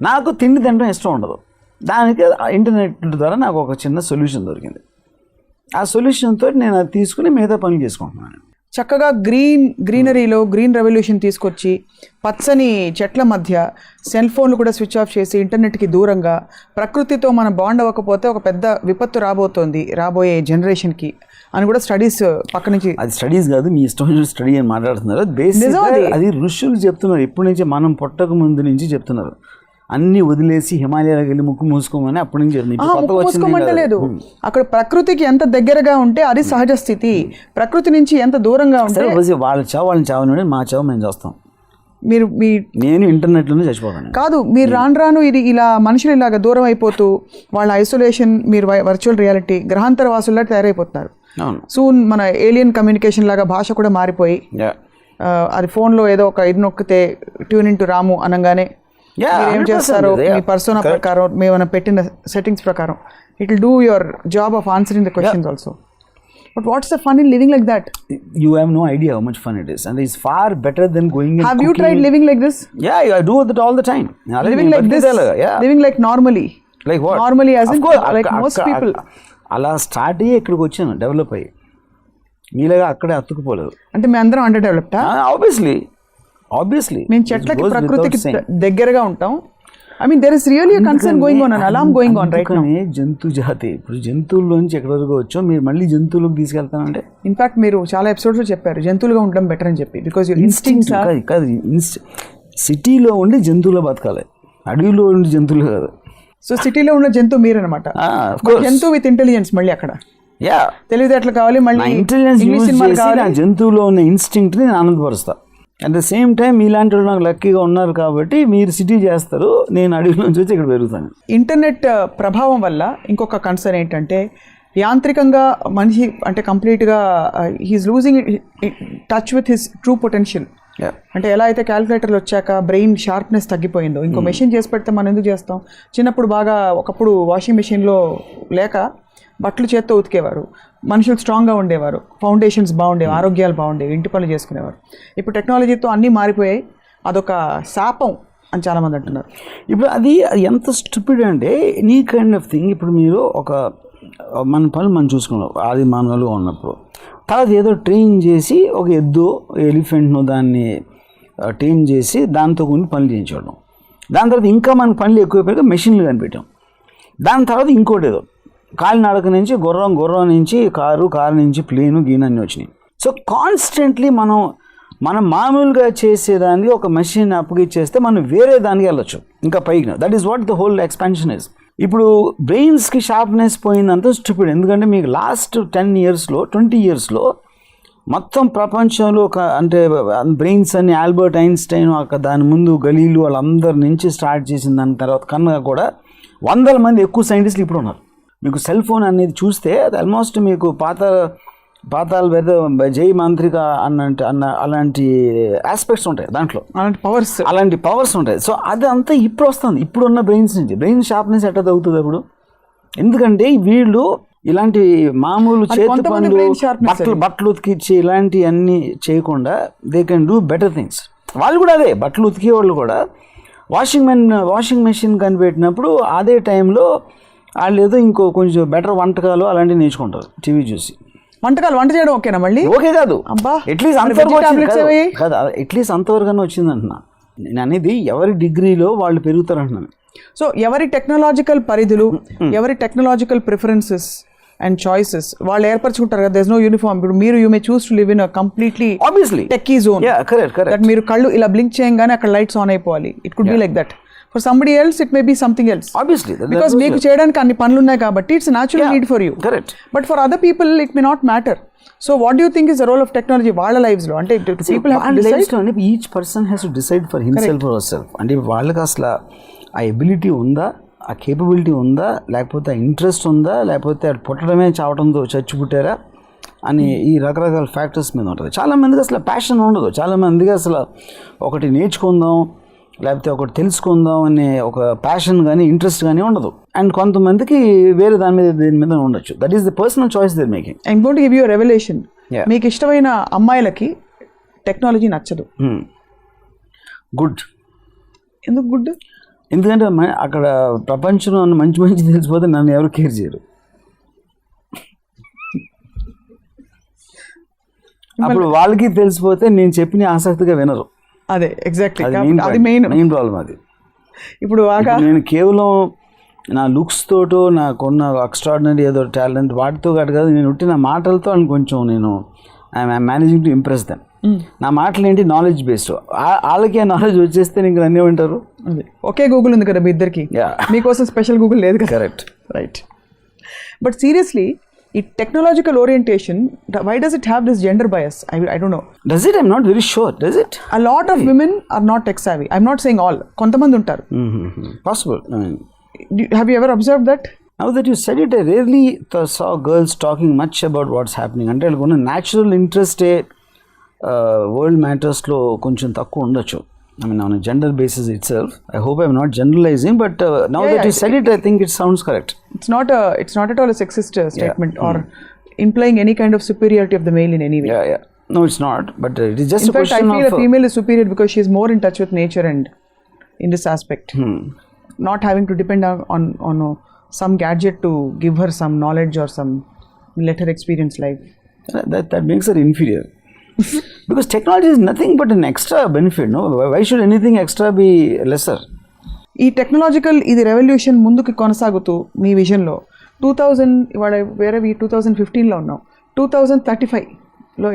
నాకు తిండి తినడం ఇష్టం ఉండదు. దానికి ఇంటర్నెట్ ద్వారా నాకు ఒక చిన్న సొల్యూషన్ దొరికింది. ఆ సొల్యూషన్తో నేను అది తీసుకుని మిగతా పనులు చేసుకుంటున్నాను. చక్కగా గ్రీనరీలో గ్రీన్ రెవల్యూషన్ తీసుకొచ్చి పచ్చని చెట్ల మధ్య సెల్ ఫోన్లు కూడా స్విచ్ ఆఫ్ చేసి ఇంటర్నెట్కి దూరంగా ప్రకృతితో మనం బాండ్ అవ్వకపోతే ఒక పెద్ద విపత్తు రాబోయే జనరేషన్కి అని కూడా స్టడీస్ పక్క నుంచి. అది స్టడీస్ కాదు, మీ ఇష్టం స్టడీ అని మాట్లాడుతున్నారు. బేసిక్గా అది ఋషులు చెప్తున్నారు, ఇప్పటి నుంచి మనం పుట్టక ముందు నుంచి చెప్తున్నారు. అన్ని వదిలేసి హిమాలయాలకు వెళ్ళి ముక్కు మూసుకోమని అప్పటి నుంచి మూసుకోమంటలేదు. అక్కడ ప్రకృతికి ఎంత దగ్గరగా ఉంటే అది సహజ స్థితి, ప్రకృతి నుంచి ఎంత దూరంగా ఉంటే వాళ్ళని చావని మా చావు మేము చేస్తాం. నేను ఇంటర్నెట్లోనే చచ్చిపోతాను కాదు, మీరు రాను ఇది ఇలా మనుషులు ఇలాగా దూరం అయిపోతూ వాళ్ళ ఐసోలేషన్, మీరు వర్చువల్ రియాలిటీ గ్రహాంతర వాసుల్లా తయారైపోతున్నారు. సూన్ మన ఏలియన్ కమ్యూనికేషన్ లాగా భాష కూడా మారిపోయి అది ఫోన్లో ఏదో ఒక ఇది నొక్కితే ట్యూన్ ఇన్ టు రాము అనగానే ఏం చేస్తారో మీ పర్సోనా ప్రకారం మేము పెట్టిన సెట్టింగ్స్ ప్రకారం it will do your job of answering the questions also. But what's the fun in living like that? You have no idea how much fun it is, and it's far better than going and Have you tried living like this? Yeah, I do it all the time. Living like this? Yeah. Living like normally? Like what? Normally as in like most people. అలా స్టార్ట్ అయ్యి ఇక్కడికి వచ్చాను, డెవలప్ అయ్యి. మీలాగా అక్కడే అతుకుపోలేదు. అంటే మేము అందరం అండర్ డెవలప్డా? Obviously. మేము చెట్లకి ప్రకృతికి దగ్గరగా ఉంటాం. I mean, there is really a concern going on, an alarm going on right now. జంతు జాతి ఇప్పుడు జంతువుల్లోంచి ఎక్కడి వరకు వచ్చాం, మీరు మళ్ళీ జంతువులకు తీసుకెళ్తానంటే. ఇన్ఫాక్ట్ మీరు చాలా ఎపిసోడ్స్లో చెప్పారు జంతువులుగా ఉండడం బెటర్ అని చెప్పి, బికాజ్ యువర్ ఇన్స్టింక్ట్స్ కాదు సిటీలో ఉండి జంతువులో బతకాలి, అడవిలో ఉండి జంతువులు కాదు. సో సిటీలో ఉన్న జంతువు మీరనమాట, జంతువు విత్ ఇంటెలిజెన్స్. మళ్ళీ అక్కడ తెలివితేటలు కావాలి, మళ్ళీ ఇంటెలిజెన్స్ జంతువులో ఉన్న ఇన్స్టింక్ట్ని నేను ఆనందపరుస్తా. అట్ ద సేమ్ టైం మీలాంటి వాళ్ళు నాకు లక్కీగా ఉన్నారు కాబట్టి మీరు సిటీ చేస్తారు, నేను అడవి నుంచి వచ్చి ఇక్కడ పెరుగుతాను. ఇంటర్నెట్ ప్రభావం వల్ల ఇంకొక కన్సర్న్ ఏంటంటే యాంత్రికంగా మనిషి అంటే కంప్లీట్గా he is losing touch with his true potential. అంటే ఎలా అయితే క్యాలిక్యులేటర్లు వచ్చాక బ్రెయిన్ షార్ప్నెస్ తగ్గిపోయిందో, ఇంకో మెషిన్ చేసి పెడితే మనం ఎందుకు చేస్తాం? చిన్నప్పుడు బాగా ఒకప్పుడు వాషింగ్ మెషిన్లో లేక బట్టలు చేత్తో ఉతికేవారు, మనుషులు స్ట్రాంగ్గా ఉండేవారు, ఫౌండేషన్స్ బాగుండేవి, ఆరోగ్యాలు బాగుండేవి, ఇంటి పనులు చేసుకునేవారు. ఇప్పుడు టెక్నాలజీతో అన్నీ మారిపోయాయి, అదొక శాపం అని చాలామంది అంటున్నారు. ఇప్పుడు అది ఎంత స్టూపిడ్ అంటే ఎనీ కైండ్ ఆఫ్ థింగ్. ఇప్పుడు మీరు మన పనులు మనం చూసుకున్నాం ఆది మానవులుగా ఉన్నప్పుడు, తర్వాత ఏదో ట్రైన్ చేసి ఒక ఎద్దు ఎలిఫెంట్ను దాన్ని ట్రైన్ చేసి దాంతో కొన్ని పనులు చేయించడం, దాని తర్వాత ఇంకా మన పనులు ఎక్కువైపోయాక మెషిన్లు కనిపెట్టాం, దాని తర్వాత ఇంకోటి ఏదో కాలినడక నుంచి గుర్రం నుంచి కారు నుంచి ప్లేను అన్నీ వచ్చినాయి. సో కాన్స్టెంట్లీ మనం మామూలుగా చేసేదానికి ఒక మెషిన్ అప్పగిచ్చేస్తే మనం వేరే దానికి వెళ్ళొచ్చు ఇంకా పైకి. That is what the whole expansion is. ఇప్పుడు బ్రెయిన్స్కి షార్ప్నెస్ పోయిందంతా స్టూపిడ్. ఎందుకంటే మీకు లాస్ట్ 10 yearsలో 20 yearsలో మొత్తం ప్రపంచంలో అంటే బ్రెయిన్స్ అని ఆల్బర్ట్ ఐన్స్టైన్ దాని ముందు గలీలు వాళ్ళందరి నుంచి స్టార్ట్ చేసిన దాని తర్వాత కన్నా కూడా 100 మంది ఎక్కువ సైంటిస్టులు ఇప్పుడు ఉన్నారు. మీకు సెల్ ఫోన్ అనేది చూస్తే అది ఆల్మోస్ట్ మీకు పాతాల జై మాంత్రిక అలాంటి ఆస్పెక్ట్స్ ఉంటాయి దాంట్లో, అలాంటి పవర్స్ ఉంటాయి. సో అది అంతా ఇప్పుడు వస్తుంది, ఇప్పుడున్న బ్రెయిన్స్ నుంచి. బ్రెయిన్ షార్ప్నెస్ ఎట్లా తగ్గుతుంది అప్పుడు? ఎందుకంటే వీళ్ళు ఇలాంటి మామూలు చేతి పనులు బట్టలు ఉతికిచ్చి ఇలాంటి అన్నీ చేయకుండా they can do better things. వాళ్ళు కూడా అదే బట్టలు ఉతికే వాళ్ళు కూడా వాషింగ్ మెషిన్ కనిపెట్టినప్పుడు అదే టైంలో వాళ్ళు ఏదో ఇంకో కొంచెం బెటర్ వంటకాలు అలాంటివి నేర్చుకుంటారు టీవీ చూసి. వంట చేయడం ఓకేనా? మళ్ళీ ఓకే కాదు, అట్లీస్ట్ అంతవరకు వచ్చింది అంటున్నా నేను. అనేది ఎవరి డిగ్రీలో వాళ్ళు పెరుగుతారు అంటున్నాను. సో ఎవరి టెక్నాలజికల్ పరిధులు, ఎవరి టెక్నాలజికల్ ప్రిఫరెన్సెస్ అండ్ చాయిసెస్ వాళ్ళు ఏర్పరచుకుంటారు కదా. There is no uniform. ఇప్పుడు మీరు you may choose to live in completely techie zone. That మీరు కళ్ళు ఇలా బ్లింక్ చేయగానే అక్కడ లైట్స్ ఆన్ అయిపోవాలి. It could be like that. For somebody else, it may be something else. Obviously. Because meeku cheyadaniki anni panlu unnai kabatti it's a natural need for you. Correct. But for other people, it may not matter. So what do you think is the role of technology వాళ్ళ lives లో? అంటే people have to decide. Each person has to decide for himself or herself. అంటే వాళ్ళకి అసలు ఆ ఎబిలిటీ ఉందా, ఆ కేపబిలిటీ ఉందా, లేకపోతే ఆ ఇంట్రెస్ట్ ఉందా, లేకపోతే అది పుట్టడమే చావడంతో చచ్చి పుట్టారా అని ఈ రకరకాల ఫ్యాక్టర్స్ మీద ఉంటుంది. చాలామందికి అసలు ప్యాషన్ ఉండదు. చాలామందికి అసలు ఒకటి నేర్చుకుందాం లేకపోతే ఒకటి తెలుసుకుందాం అనే ఒక ప్యాషన్ కానీ ఇంట్రెస్ట్ కానీ ఉండదు. అండ్ కొంతమందికి వేరే దేని మీద ఉండొచ్చు. That is the personal choice they're making. I'm going to give you a revolution. మీకు ఇష్టమైన అమ్మాయిలకి టెక్నాలజీ నచ్చదు. గుడ్. ఎందుకు గుడ్? ఎందుకంటే అక్కడ ప్రపంచంలో మంచి తెలిసిపోతే నన్ను ఎవరు కేర్ చేయరు. అప్పుడు వాళ్ళకి తెలిసిపోతే నేను చెప్పిన ఆసక్తిగా వినరు. అదే ఎగ్జాక్ట్లీ అది మెయిన్ ప్రాబ్లం అది. ఇప్పుడు నేను కేవలం నా లుక్స్ తోటో నాకున్న ఎక్స్ట్రాడినరీ ఏదో టాలెంట్ వాటితో కాదు కదా, నేను ఉట్టిన మాటలతో అని కొంచెం నేను I'm managing to impress them. నా మాటలు ఏంటి నాలెడ్జ్ బేస్డ్, వాళ్ళకి ఆ నాలెడ్జ్ వచ్చేస్తే నీకు అన్నీ ఉంటారు. ఒకే గూగుల్ ఉంది కదా మీ ఇద్దరికి, మీకోసం స్పెషల్ గూగుల్ లేదు కదా. Correct, right. బట్ సీరియస్లీ ఈ technological orientation, why does it have this gender bias? I don't know. Does it? I'm not very sure. Does it? A lot of women are not tech savvy. I'm not saying all. కొంతమంది ఉంటారు. Possible. I mean, have you ever observed that? Now that you said it, I rarely saw girls talking much about what's happening. అంటే వాళ్ళకున్న న్యాచురల్ ఇంట్రెస్టే వరల్డ్ మ్యాటర్స్లో కొంచెం తక్కువ ఉండొచ్చు. I mean, on a gender basis itself. I hope I'm not generalizing, but now that you said it, I think it sounds correct. It's not at all a sexist statement or implying any kind of superiority of the male in any way. Yeah. No, it's not. But it is just in a question of... In fact, I feel a female is superior because she is more in touch with nature and in this aspect. Not having to depend on some gadget to give her some knowledge or some let her experience life. That makes her inferior. Because technology is nothing but an extra benefit, no? Why should anything extra be lesser? ఈ టెక్నాలజికల్ ఇది రెవల్యూషన్ ముందుకు కొనసాగుతూ మీ విజన్లో 2000 ఇవాళ వేరే 2015లో ఉన్నాం, 2035లో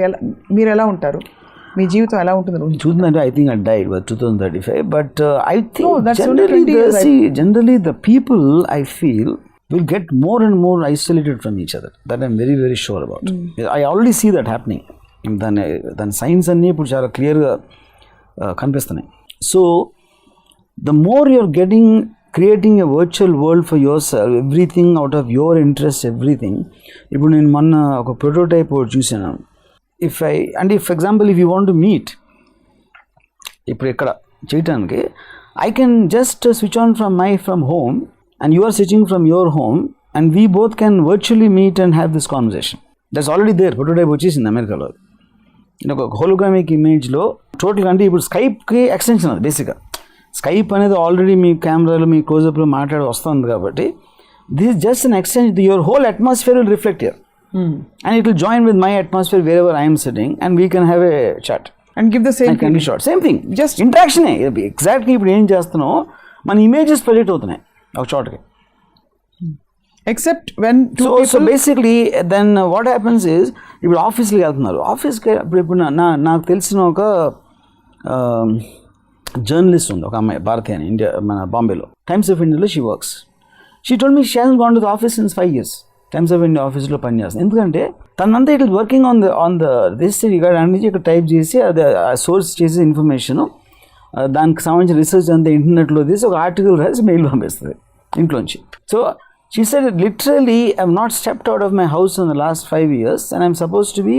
మీరు ఎలా ఉంటారు, మీ జీవితం ఎలా ఉంటుంది? చూస్తుందంటే I think I die by 2035, but I think generally the people I feel will get more and more isolated from each other. That I'm very, very sure about. I already see that happening. దాని సైన్స్ అన్నీ ఇప్పుడు చాలా క్లియర్గా కనిపిస్తున్నాయి. So the more you're creating a virtual world for yourself, everything out of your interest, everything. ఇప్పుడు నేను మొన్న ఒక ప్రోటోటైప్ చూసాను. If example if you want to meet ఇప్పుడు ఇక్కడ చేయటానికి, I can just switch on from home and you are switching from your home and we both can virtually meet and have this conversation. That's already there. Prototype వచ్చేసింది అమెరికాలో. ఒక హోలోగ్రామిక్ ఇమేజ్లో టోటల్గా, అంటే ఇప్పుడు స్కైప్కి ఎక్స్టెన్షన్ అది బేసిక్గా. స్కైప్ అనేది ఆల్రెడీ మీ కెమెరాలో మీ క్లోజప్లో మాట్లాడి వస్తుంది కాబట్టి this just an extension. Your whole atmosphere will reflect here and it will join with my atmosphere wherever I'm sitting and we can have a chat and give the same can be short, same thing, just ఇంట్రాక్షనే. ఎగ్జాక్ట్గా ఇప్పుడు ఏం చేస్తున్నావు, మన ఇమేజెస్ ప్రొజెక్ట్ అవుతున్నాయి ఒక చోటకి. Except when so basically then what happens is, ఇప్పుడు ఆఫీస్కి వెళ్తున్నారు, ఆఫీస్కి ఇప్పుడు నాకు తెలిసిన ఒక జర్నలిస్ట్ ఉంది, ఒక అమ్మాయి, భారతీయ అని, ఇండియా, మన బాంబేలో టైమ్స్ ఆఫ్ ఇండియాలో she works. She told me she hasn't gone to the office since 5 years. Times of India ఆఫీస్లో పనిచేస్తుంది. ఎందుకంటే తనంతా it is working on the this ఇక్కడ నుంచి ఇక్కడ టైప్ చేసి అది సోర్స్ చేసి ఇన్ఫర్మేషన్, దానికి సంబంధించిన రీసెర్చ్ అంతా ఇంటర్నెట్లో తీసి ఒక ఆర్టికల్ రాసి మెయిల్ పంపిస్తుంది ఇంట్లోంచి. So she said, literally, I've not stepped out of my house in the last 5 years and I'm supposed to be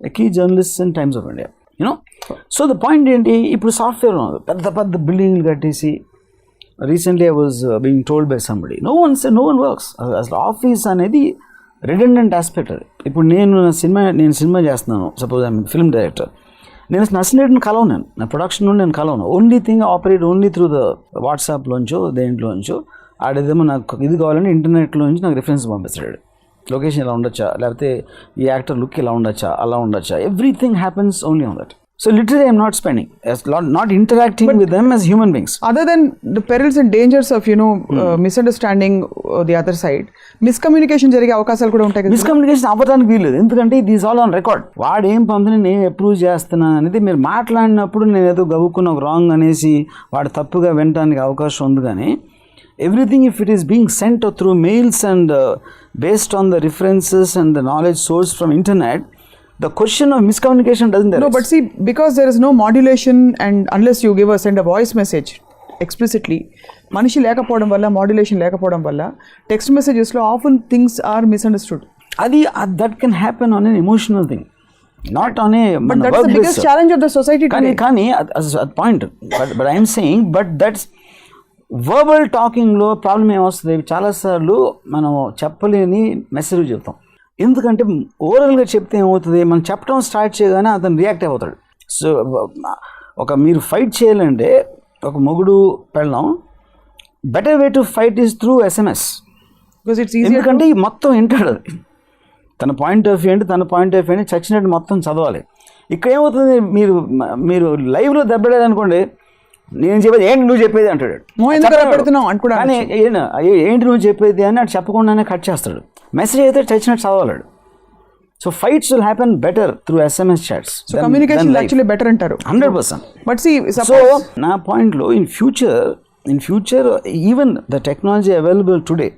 a key journalist in Times of India, you know. So the point ఏంటి, ఇప్పుడు సాఫ్ట్వేర్ పెద్ద బిల్డింగ్లు కట్టేసి, recently I was being told by somebody, no one works. అసలు ఆఫీస్ అనేది రిడెండెంట్ ఆస్పెక్ట్ అది. ఇప్పుడు నేను సినిమా చేస్తున్నాను, సపోజ్ ఐఎమ్ ఫిల్మ్ డైరెక్టర్, నేను అసిస్టెంట్ని కలవను, నేను నా ప్రొడక్షన్ నుండి నేను కలవను. Only thing operate only through the వాట్సాప్లోంచో దేంట్లోంచో. ఆడేదేమో నాకు ఇది కావాలని ఇంటర్నెట్లో నుంచి నాకు రిఫరెన్స్ పంపిస్తాడు, లొకేషన్ ఇలా ఉండొచ్చా, లేకపోతే ఈ యాక్టర్ లుక్ ఇలా ఉండొచ్చా, అలా ఉండొచ్చా. Everything happens only on that. So literally I'm not spending, not interacting with them as human beings. Other than the perils and dangers of misunderstanding the other side, miscommunication జరిగే అవకాశాలు కూడా ఉంటాయి కదా. మిస్కమ్యూనికేషన్ అవ్వడానికి వీల్లేదు, ఎందుకంటే దీస్ ఆల్ ఆన్ రికార్డ్. వాడు ఏం పంపిన నేను అప్రూవ్ చేస్తున్నాను అనేది మీరు మాట్లాడినప్పుడు నేను ఏదో గబుక్కున్న ఒక రాంగ్ అనేసి వాడు తప్పుగా వినడానికి అవకాశం ఉంది. కానీ everything, if it is being sent through mails and based on the references and the knowledge source from internet, the question of miscommunication doesn't arise. No, but see, because there is no modulation and unless you send a voice message explicitly, manishi lekapodam valla, modulation lekapodam valla, text messages lo often things are misunderstood. That can happen on an emotional thing, not on a but that's the biggest challenge of the society today. Kani as a point, but I am saying, but that's verbal టాకింగ్లో ప్రాబ్లం ఏమొస్తుంది, చాలాసార్లు మనం చెప్పలేని మెసేజ్ చెప్తాం. ఎందుకంటే ఓరల్గా చెప్తే ఏమవుతుంది, మనం చెప్పడం స్టార్ట్ చేయగానే అతను రియాక్ట్ అయిపోతాడు. సో మీరు ఫైట్ చేయాలంటే ఒక మొగుడు పెళ్ళం, better way to fight is through SMS. Because it's easier. ఎందుకంటే మొత్తం వింటాడు, తన పాయింట్ ఆఫ్ వ్యూ అంటే తన పాయింట్ ఆఫ్ వ్యూ అంటే చచ్చినట్టు మొత్తం చదవాలి. ఇక్కడ ఏమవుతుంది, మీరు లైవ్లో దెబ్బలేదు అనుకోండి, నేను చెప్పేది ఏంటి నువ్వు చెప్పేది అంటాడు. కానీ ఏంటి నువ్వు చెప్పేది అని అటు చెప్పకుండానే కట్ చేస్తాడు. మెసేజ్ అయితే చచ్చినట్టు చదవాలాడు. So fights will happen better through SMS chats. So communication actually better అంటారు 100%. బట్ సీ సో నా పాయింట్లో in future even the technology available today,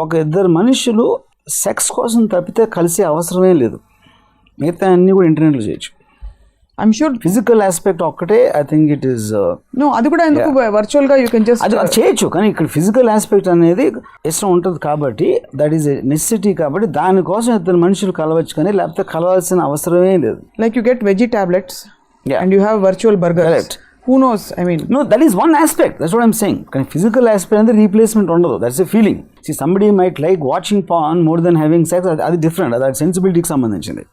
ఒక ఇద్దరు మనుషులు సెక్స్ కోసం తప్పితే కలిసే అవసరమే లేదు. మిగతా అన్నీ కూడా ఇంటర్నెట్లో చేయొచ్చు. ఐఎమ్ షూర్ ఫిజికల్ ఆస్పెక్ట్ ఒక్కటే I think it is no, అది కూడా ఎందుకు వర్చువల్గా యూ కెన్ జస్ట్ అది చేయొచ్చు. కానీ ఇక్కడ ఫిజికల్ ఆస్పెక్ట్ అనేది ఇష్టం ఉంటుంది కాబట్టి, దట్ ఈస్ ఎ నెసెసిటీ కాబట్టి దానికోసం ఇద్దరు మనుషులు కలవచ్చు, కానీ లేకపోతే కలవాల్సిన అవసరమే లేదు. Like you get veggie tablets and you have virtual burger. Who knows? I mean, no, that is one aspect. That's what I'm saying. Kind of physical aspect and the replacement ఉండదు. That's a feeling. See, somebody might like watching porn more than having sex. అది different. అది sensibility కి సంబంధించింది.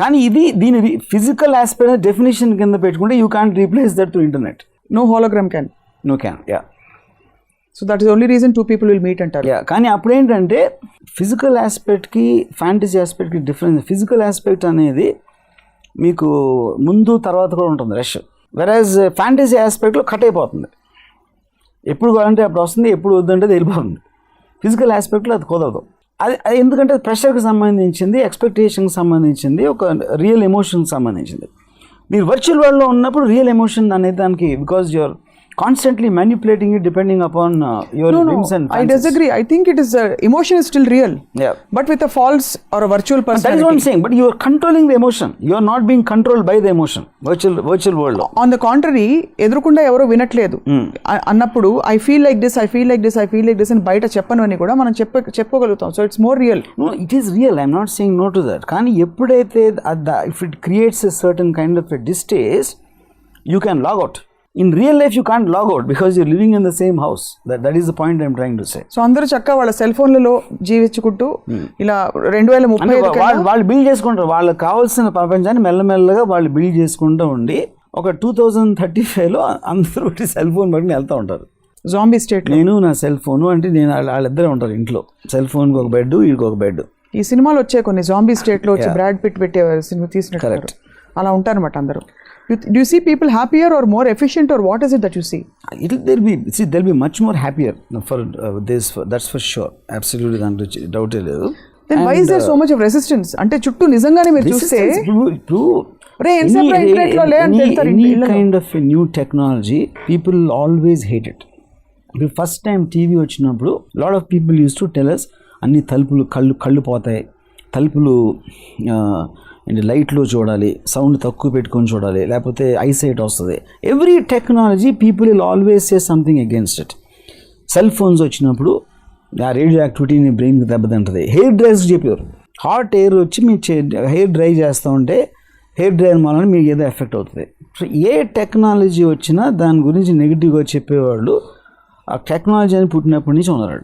కానీ దీని ఫిజికల్ ఆస్పెక్ట్ డెఫినేషన్ కింద పెట్టుకుంటే you can replace that through internet. No hologram can. No can. Yeah. So that is the only reason two people will meet అంటారు. Yeah. కానీ అప్పుడు ఏంటంటే ఫిజికల్ ఆస్పెక్ట్కి ఫ్యాంటసీ ఆస్పెక్ట్కి డిఫరెన్స్. ఫిజికల్ ఆస్పెక్ట్ అనేది మీకు ముందు తర్వాత కూడా ఉంటుంది రష్. వెరాజ్ ఫ్యాంటసీ ఆస్పెక్ట్లో కట్ అయిపోతుంది. ఎప్పుడు కావాలంటే అప్పుడు వస్తుంది, ఎప్పుడు వద్దంటే వెళ్ళిపోతుంది. ఫిజికల్ ఆస్పెక్ట్లో అది కుదరదు. అది ఎందుకంటే ప్రెషర్కి సంబంధించింది, ఎక్స్పెక్టేషన్కి సంబంధించింది, ఒక రియల్ ఎమోషన్కి సంబంధించింది. మీరు వర్చువల్ వరల్డ్లో ఉన్నప్పుడు రియల్ ఎమోషన్ అనేది దానికి because you're constantly manipulating it depending upon your whims and fancies. I disagree. I think it is emotion is still real. Yeah. But with a false or a virtual personality. That is what I'm saying. But you are controlling the emotion. You are not being controlled by the emotion. Virtual world. On the contrary, ఎదురుకుండా ఎవరో వినట్లేదు అన్నప్పుడు I feel like this అని బయట చెప్పనని కూడా మనం చెప్పుకోగలుగుతాం. So it's more real. No, it is real. I'm not saying no to that. కానీ ఎప్పుడైతే if it creates a certain kind of a distaste, you can log out. In real life you can't log out because you're living in the same house. That is the point I'm trying to say. So అందరూ చక్కగా వాళ్ళ సెల్ ఫోన్లలో జీవించుకుంటూ ఇలా 2035 వాళ్ళు బిల్డ్ చేసుకుంటారు. వాళ్ళకి కావాల్సిన ప్రపంచాన్ని మెల్లమెల్లగా వాళ్ళు బిల్డ్ చేసుకుంటూ ఉండి ఒక 2035లో అందరూ సెల్ ఫోన్ పట్టుకుని వెళ్తూ ఉంటారు. Zombie state. నేను నా సెల్ ఫోను అంటే వాళ్ళిద్దరే ఉంటారు ఇంట్లో. సెల్ ఫోన్కి ఒక బెడ్, వీడికి ఒక బెడ్. ఈ సినిమాలు వచ్చాయి కొన్ని జాంబీ స్టేట్లో వచ్చి బ్రాడ్ పిట్ పెట్టేవారు సినిమా తీసినట్టు. కరెక్ట్. అలా ఉంటారన్నమాట అందరూ. Do you see people happier or more efficient, or what is it that you see? They'll be much more happier for this. That's for sure. Absolutely, doubt లేదు. Then why is there so much of resistance? అంటే చుట్టూ నిజంగానే మీరు చూస్తే any kind of a new technology, people always hate it. The first time TV వచ్చినప్పుడు lot of people used to tell us అన్ని తలుపులు కళ్ళు పోతాయి, తలుపులు లైట్లో చూడాలి, సౌండ్ తక్కువ పెట్టుకొని చూడాలి, లేకపోతే ఐసైట్ వస్తుంది. Every technology people will always say something against it. Cell phones వచ్చినప్పుడు ఆ రేడియో యాక్టివిటీని బ్రెయిన్కి దెబ్బతింటుంది. హెయిర్ డ్రైస్ చెప్పారు, హాట్ ఎయిర్ వచ్చి మీ హెయిర్ డ్రై చేస్తూ ఉంటే హెయిర్ డ్రైయర్ వలన మీకు ఏదో ఎఫెక్ట్ అవుతుంది. సో ఏ టెక్నాలజీ వచ్చినా దాని గురించి నెగిటివ్గా చెప్పేవాళ్ళు ఆ టెక్నాలజీ అని పుట్టినప్పటి నుంచి ఉన్నారు.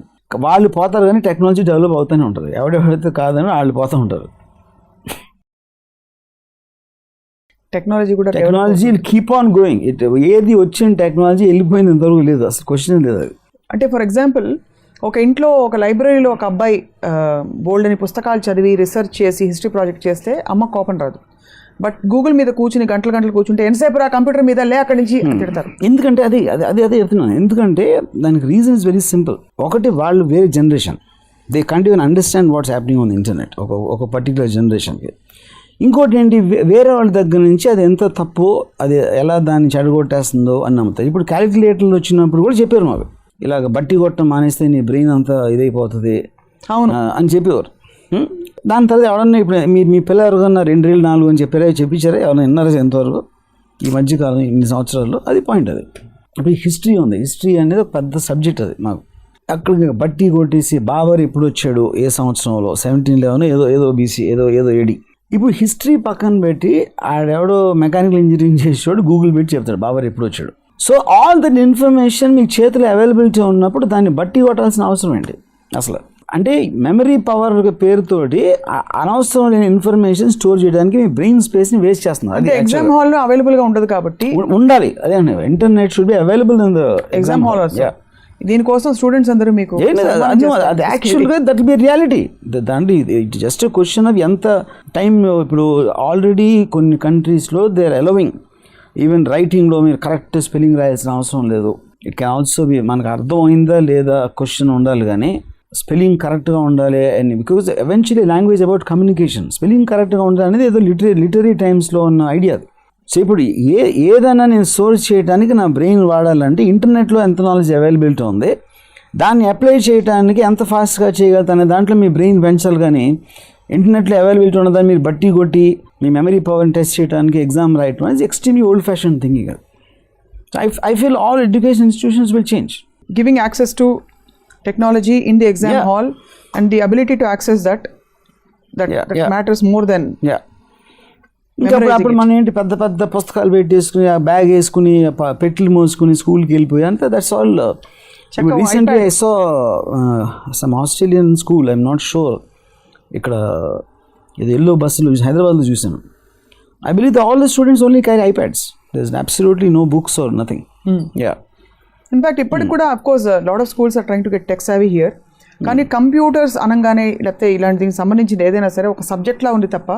వాళ్ళు పోతారు కానీ టెక్నాలజీ డెవలప్ అవుతూనే ఉంటుంది. ఎవడెవడైతే కాదని వాళ్ళు పోతూ ఉంటారు. Technology keep on going. ఏది వచ్చిన టెక్నాలజీ వెళ్ళిపోయింది ఇంతవరకు లేదు, అసలు క్వశ్చన్ లేదు అది. అంటే ఫర్ ఎగ్జాంపుల్ ఒక ఇంట్లో ఒక లైబ్రరీలో ఒక అబ్బాయి బోల్డ్ అని పుస్తకాలు చదివి రీసెర్చ్ చేసి హిస్టరీ ప్రాజెక్ట్ చేస్తే అమ్మ కోపం రాదు. బట్ గూగుల్ మీద కూర్చుని గంటలు కూర్చుంటే ఎంతసేపు రా కంప్యూటర్ మీద లే అక్కడి నుంచి తిడతారు. ఎందుకంటే అదే చెప్తున్నాను. ఎందుకంటే దానికి రీజన్ ఇస్ వెరీ సింపుల్. ఒకటి, వాళ్ళు వేరే generation, they can't even understand what's happening on the internet ఒక పర్టికులర్ జనరేషన్కి. ఇంకోటి ఏంటి, వేరే వాళ్ళ దగ్గర నుంచి అది ఎంత తప్పు, అది ఎలా దాన్ని చెడగొట్టేస్తుందో అని నమ్ముతారు. ఇప్పుడు క్యాలిక్యులేటర్లు వచ్చినప్పుడు కూడా చెప్పారు మాకు, ఇలాగ బట్టి కొట్టడం మానేస్తే నీ బ్రెయిన్ అంతా ఇదైపోతుంది అని చెప్పేవారు. దాని తర్వాత ఎవరన్నా ఇప్పుడు మీ పిల్లలు ఎవరికన్నా 2 రీళ్ళు 4 అని చెప్పించారా? ఎవరైనా విన్నారా ఎంతవరకు ఈ మధ్యకాలం ఇన్ని సంవత్సరాల్లో? అది పాయింట్. అది ఇప్పుడు హిస్టరీ ఉంది. హిస్టరీ అనేది ఒక పెద్ద సబ్జెక్ట్. అది మాకు అక్కడికి బట్టి కొట్టేసి బాబర్ ఎప్పుడు వచ్చాడు, ఏ సంవత్సరంలో, 1711 ఏదో బీసీ, ఏదో AD. ఇప్పుడు హిస్టరీ పక్కన పెట్టి ఆడెవడో మెకానికల్ ఇంజనీరింగ్ చేసేవాడు గూగుల్ పెట్టి చెప్తాడు బాబర్ ఎప్పుడు వచ్చాడు. సో ఆల్ దట్ ఇన్ఫర్మేషన్ మీకు చేతిలో అవైలబిలిటీ ఉన్నప్పుడు దాన్ని బట్టి కొట్టాల్సిన అవసరం ఏంటి అసలు? అంటే మెమరీ పవర్ పేరుతోటి అనవసరం లేని ఇన్ఫర్మేషన్ స్టోర్ చేయడానికి మీ బ్రెయిన్ స్పేస్ని వేస్ట్ చేస్తున్నారు. అది ఎగ్జామ్ హాల్లో అవైలబుల్గా ఉండదు కాబట్టి ఉండాలి. అదే అండి, internet should be available in the exam hall. దీనికోసం స్టూడెంట్స్ అందరూ మీకు అది యాక్చువల్గా దట్ బి రియాలిటీ. దాంట్లో ఇట్ జస్ట్ క్వశ్చన్ ఆఫ్ ఎంత టైం. ఇప్పుడు ఆల్రెడీ కొన్ని కంట్రీస్లో దే ఆర్ అలౌవింగ్ ఈవెన్ రైటింగ్లో మీరు కరెక్ట్ స్పెల్లింగ్ రాయాల్సిన అవసరం లేదు. ఇట్ కెన్ ఆల్సో బి మనకు అర్థమైందా లేదా క్వశ్చన్ ఉండాలి, కానీ స్పెల్లింగ్ కరెక్ట్గా ఉండాలి. And because eventually language about communication, spelling కరెక్ట్గా ఉండాలి అనేది ఏదో లిటరీ టైమ్స్లో ఉన్న ఐడియా అది. సో ఇప్పుడు ఏదైనా నేను సోర్స్ చేయడానికి నా బ్రెయిన్ వాడాలంటే ఇంటర్నెట్లో ఎంత నాలెడ్జ్ అవైలబిలిటీ ఉంది, దాన్ని అప్లై చేయడానికి ఎంత ఫాస్ట్గా చేయగలుగుతానే దాంట్లో మీ బ్రెయిన్ పెంచాలి. కానీ ఇంటర్నెట్లో అవైలబిలిటీ ఉన్నదాన్ని మీరు బట్టి కొట్టి మీ మెమరీ పవర్ని టెస్ట్ చేయడానికి ఎగ్జామ్ రాయటం అనేది extremely old fashion thinking. I feel all education institutions will change. Giving access to technology in the exam hall and the ability to access that matters more than ఇంకా అప్పుడు మనం ఏంటి పెద్ద పెద్ద పుస్తకాలు పెట్టేసుకుని ఆ బ్యాగ్ వేసుకుని పెట్లు మోసుకుని స్కూల్కి వెళ్ళిపోయి అంతే. That's all. Recently I saw some Australian school, I'm not sure, ఇక్కడ ఇది ఎల్లో బస్సులు హైదరాబాద్లో చూసాను. I believe that all the students only carry iPads. There's absolutely no books or nothing. In fact, ఇప్పటికి కూడా of course lot of schools are trying to get tech savvy here. కానీ కంప్యూటర్స్ అనగానే లేకపోతే ఇలాంటి దీనికి సంబంధించింది ఏదైనా సరే ఒక సబ్జెక్ట్లా ఉంది తప్ప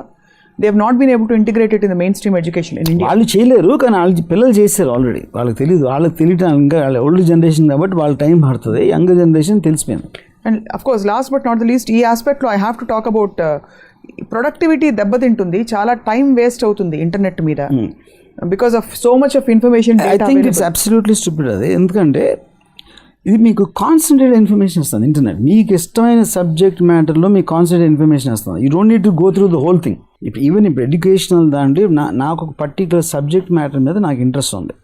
they have not been able to integrate it in the mainstream education in India. వాళ్ళు చేయలేరు, కానీ వాళ్ళ పిల్లలు చేశారు ఆల్రెడీ. వాళ్ళకి తెలియదు, వాళ్ళకి తెలియటం ఇంకా వాళ్ళ ఓల్డ్ జనరేషన్ కాబట్టి వాళ్ళ టైం పడుతుంది. యంగర్ జనరేషన్ తెలిసిపోయింది. And of course last but not the least ఈ ఆస్పెక్ట్లో I have to talk about productivity దెబ్బతింటుంది, చాలా టైం వేస్ట్ అవుతుంది ఇంటర్నెట్ మీద because of so much of information. I think it's absolutely stupid అది. ఎందుకంటే ఇది మీకు కాన్సన్ట్రేట్ ఇన్ఫర్మేషన్ ఇస్తుంది ఇంటర్నెట్. మీకు ఇష్టమైన సబ్జెక్ట్ మ్యాటర్లో మీకు కాన్సన్ట్రేట్ ఇన్ఫర్మేషన్ ఇస్తుంది. You don't need to go through the whole thing. Even ఇప్పుడు ఎడ్యుకేషనల్ దాంట్లో నాకు ఒక పర్టికులర్ సబ్జెక్ట్ మ్యాటర్ మీద నాకు ఇంట్రెస్ట్ ఉంది.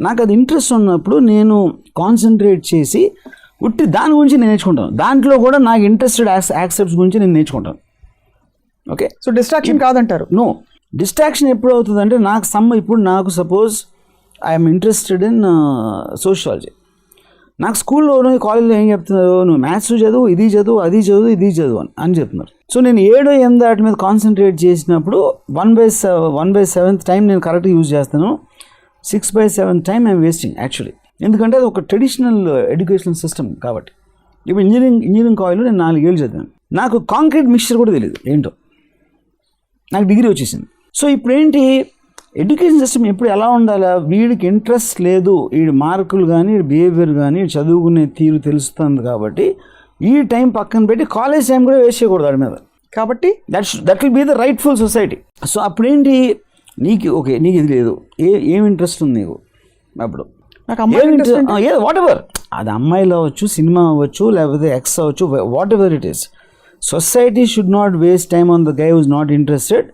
నాకు అది ఇంట్రెస్ట్ ఉన్నప్పుడు నేను కాన్సన్ట్రేట్ చేసి ఉట్టి దాని గురించి నేను నేర్చుకుంటాను. దాంట్లో కూడా నాకు ఇంట్రెస్టెడ్ యాక్సెప్ట్స్ గురించి నేను నేర్చుకుంటాను. ఓకే, సో డిస్ట్రాక్షన్ కాదంటారు? నో, డిస్ట్రాక్షన్ ఎప్పుడు అవుతుంది అంటే ఇప్పుడు నాకు suppose I'm interested in sociology. నాకు స్కూల్లో కాలేజ్లో ఏం చెప్తున్నారు, నువ్వు మ్యాథ్స్ చదువు, ఇది చదువు, అది చదువు, ఇది చదువు అని చెప్తున్నారు. సో నేను 7, 8 వాటి మీద కాన్సన్ట్రేట్ చేసినప్పుడు 1/7 టైం నేను కరెక్ట్గా యూజ్ చేస్తాను. 6/7 టైం ఐఎమ్ వేస్టింగ్ యాక్చువల్లీ. ఎందుకంటే అది ఒక ట్రెడిషనల్ ఎడ్యుకేషనల్ సిస్టమ్ కాబట్టి. ఇప్పుడు ఇంజనీరింగ్ కాలేజ్లో నేను 4 ఏళ్ళు చదివాను. నాకు కాంక్రీట్ మిక్స్చర్ కూడా తెలియదు ఏంటో, నాకు డిగ్రీ వచ్చేసింది. సో ఇప్పుడు ఏంటి, ఎడ్యుకేషన్ సిస్టమ్ ఎప్పుడు ఎలా ఉండాలా, వీడికి ఇంట్రెస్ట్ లేదు, వీడి మార్కులు కానీ వీడి బిహేవియర్ కానీ చదువుకునే తీరు తెలుస్తుంది కాబట్టి ఈ టైం పక్కన పెట్టి కాలేజ్ టైం కూడా వేస్ట్ చేయకూడదు వాడి మీద. కాబట్టి that will be the rightful society. So అప్పుడేంటి, నీకు ఇది లేదు, ఏం ఇంట్రెస్ట్ ఉంది నీకు, అప్పుడు నాకు వాట్ ఎవర్, అది అమ్మాయిలు అవ్వచ్చు, సినిమా అవ్వచ్చు, లేకపోతే ఎక్స్ అవ్వచ్చు, what ever it is. Society should not waste time on the guy who is not interested.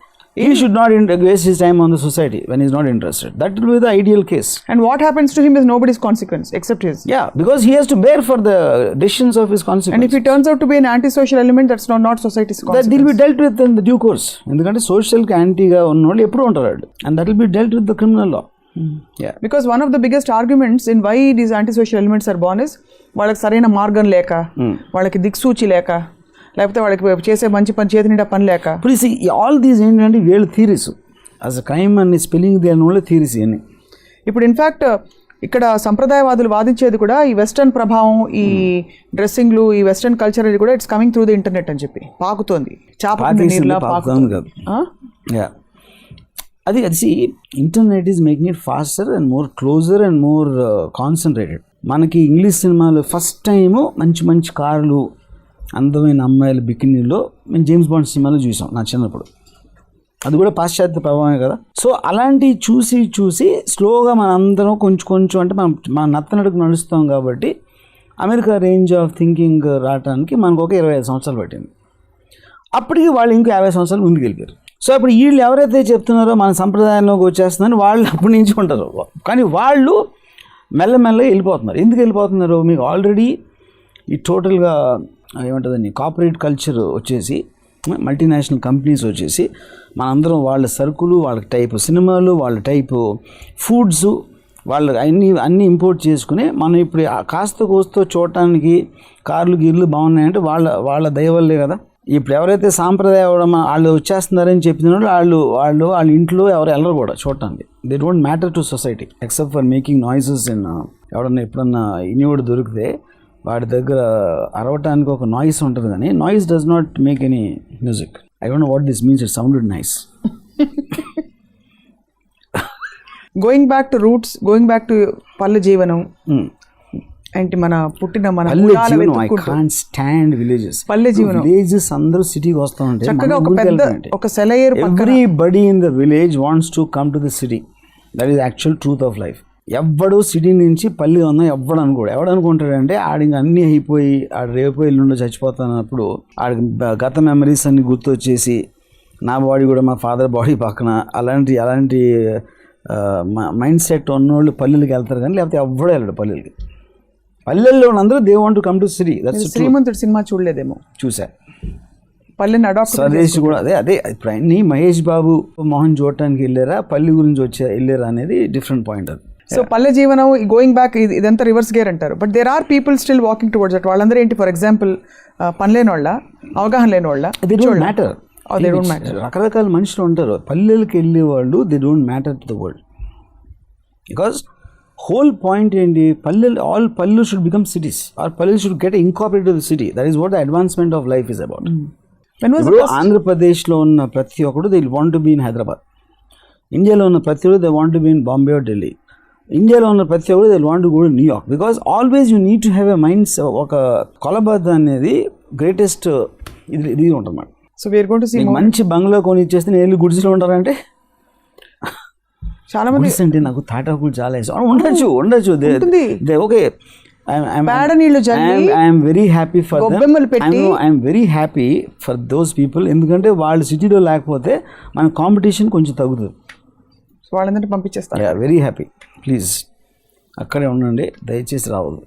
He should not waste his time on the society when he is not interested. That will be the ideal case. And what happens to him is nobody's consequence except his. Yeah, because he has to bear for the decisions of his consequences. And if he turns out to be an antisocial element, that's not society's consequence. That will be dealt with in the due course. ఎందుకంటే social కి యాంటీగా ఉన్నోళ్ళు ఎప్పుడు ఉంటారు, and that will be dealt with the criminal law. Yeah. Because one of the biggest arguments in why these antisocial elements are born is వాళ్ళకి సరైన మార్గం లేక, వాళ్ళకి దిక్సూచి లేక, లేకపోతే వాళ్ళకి చేసే మంచి పని చేతి నిండా పని లేక. ఇప్పుడు ఆల్ దీస్ ఏంటంటే వీళ్ళ థీరీస్ యాజ్ అ క్రైమ్ అని స్పెల్లింగ్ దేని వల్ల థీరీస్ ఇవన్నీ. ఇప్పుడు ఇన్ఫ్యాక్ట్ ఇక్కడ సంప్రదాయవాదులు వాదించేది కూడా ఈ వెస్టర్న్ ప్రభావం, ఈ డ్రెస్సింగ్లు, ఈ వెస్టర్న్ కల్చర్ అది కూడా it's coming through the internet అని చెప్పి పాకుతోంది, చాప పాకుతోంది కాదు. అది internet is making it faster and more closer and more concentrated. మనకి ఇంగ్లీష్ సినిమాలు ఫస్ట్ టైము మంచి మంచి కార్లు, అందమైన అమ్మాయిల బికినీలో మేము జేమ్స్ బాండ్ సినిమాలో చూసాం నా చిన్నప్పుడు. అది కూడా పాశ్చాత్య ప్రభావమే కదా. సో అలాంటివి చూసి స్లోగా మనందరం కొంచెం అంటే మనం నత్తనడుకు నడుస్తాం కాబట్టి అమెరికా రేంజ్ ఆఫ్ థింకింగ్ రావడానికి మనకు ఒక 25 సంవత్సరాలు పట్టింది. అప్పటికి వాళ్ళు ఇంకో 50 సంవత్సరాలు ముందుకు వెళ్ళిపోయారు. సో ఇప్పుడు వీళ్ళు ఎవరైతే చెప్తున్నారో మన సంప్రదాయంలోకి వచ్చేస్తుందని వాళ్ళు అప్పటి నుంచి ఉంటారు, కానీ వాళ్ళు మెల్లమెల్లగా వెళ్ళిపోతున్నారు. ఎందుకు వెళ్ళిపోతున్నారు, మీకు ఆల్రెడీ ఈ టోటల్గా ఏమంటుందని కార్పొరేట్ కల్చర్ వచ్చేసి, మల్టీనేషనల్ కంపెనీస్ వచ్చేసి మనందరం వాళ్ళ సరుకులు, వాళ్ళ టైపు సినిమాలు, వాళ్ళ టైపు ఫుడ్స్, వాళ్ళు అన్నీ ఇంపోర్ట్ చేసుకుని మనం ఇప్పుడు కాస్త కోస్తో చూడటానికి కార్లు గీర్లు బాగున్నాయంటే వాళ్ళ దయ వల్లే కదా. ఇప్పుడు ఎవరైతే సాంప్రదాయ వాళ్ళు వచ్చేస్తున్నారని చెప్పిన వాళ్ళు వాళ్ళ ఇంట్లో ఎవరు వెళ్ళరు కూడా చూడటానికి. They don't matter to society except for making noises. ఎవడన్నా ఎప్పుడన్నా ఇనివాడు దొరికితే వాడి దగ్గర అరవటానికి ఒక నాయిస్ ఉంటుంది, కానీ noise does not make any music. I don't know what this means. It sounded nice. Going back to roots, going back to పల్లె జీవనం అంటే మన పుట్టిన మన ఐ కాంట్ స్టాండ్ విలేజెస్. పల్లె జీవనం, విలేజెస్ అందరూ సిటీకి వస్తూ ఉంటే చక్కగా ఒక పెద్ద ఒక సెలయేరు, everybody in the village wants to come to the city. That is actual truth of life. ఎవ్వడు సిటీ నుంచి పల్లె ఉందా ఎవ్వడు అనుకోడు. ఎవడు అనుకుంటాడంటే ఆడికి అన్నీ అయిపోయి ఆడు రేపు ఎల్లుండి చచ్చిపోతున్నప్పుడు ఆడికి గత మెమరీస్ అన్ని గుర్తొచ్చేసి నా బాడీ కూడా మా ఫాదర్ బాడీ పక్కన అలాంటి మైండ్ సెట్ ఉన్నోళ్ళు పల్లెలకి వెళ్తారు, కానీ లేకపోతే ఎవ్వడూ వెళ్ళడు పల్లెలకి. పల్లెల్లో అందరూ they want to come to city. Srimanthudu సినిమా చూడలేదేమో? చూసా. పల్లెని అడాప్ట్ స్వదేశ్ కూడా అదే ఇప్పుడు అన్ని మహేష్ బాబు మోహన్ చూడటానికి వెళ్ళారా, పల్లె గురించి వెళ్ళారా అనేది డిఫరెంట్ పాయింట్. అది సో పల్లె జీవనం గోయింగ్ బ్యాక్ ఇదంతా రివర్స్ గేర్ అంటారు. But there are people still walking towards that. వాళ్ళందరూ ఏంటి, ఫర్ ఎగ్జాంపుల్ పని లేని వాళ్ళ, అవగాహన లేని వాళ్ళ, దే డోంట్ మ్యాటర్. రకరకాల మనుషులు ఉంటారు పల్లెలకు వెళ్ళే వాళ్ళు. They don't matter to the world because whole point ఏంటి, all పల్లెలు should become cities or పల్లెలు should get incorporated to the city. That is what the advancement of life is about. ఇప్పుడు ఆంధ్రప్రదేశ్లో ఉన్న ప్రతి ఒక్కడు they want to be in Hyderabad. ఇండియాలో ఉన్న ప్రతి ఒక్కరు they want to be in Bombay or Delhi. ఇండియాలో ఉన్న ప్రతి ఒక్కరు they want to go to New York. Because always you need to have a minds. ఒక కొలబద్ద అనేది గ్రేటెస్ట్ ఇది ఉంటుంది. So we're going to see మంచి బంగ్లా కొని ఇచ్చేస్తే నేను గుడిసెలో ఉంటారంటే చాలా మంది అంటే నాకు తాటాకులు చాలా ఇష్టం. ఉండొచ్చు okay. I'm very happy for I'm very happy for those people. ఎందుకంటే వాళ్ళు సిటీలో లేకపోతే మన కాంపిటీషన్ కొంచెం తగ్గుతుంది. వాళ్ళందరినీ పంపించేస్తారు. Very happy. ప్లీజ్ అక్కడే ఉండండి, దయచేసి రావద్దు.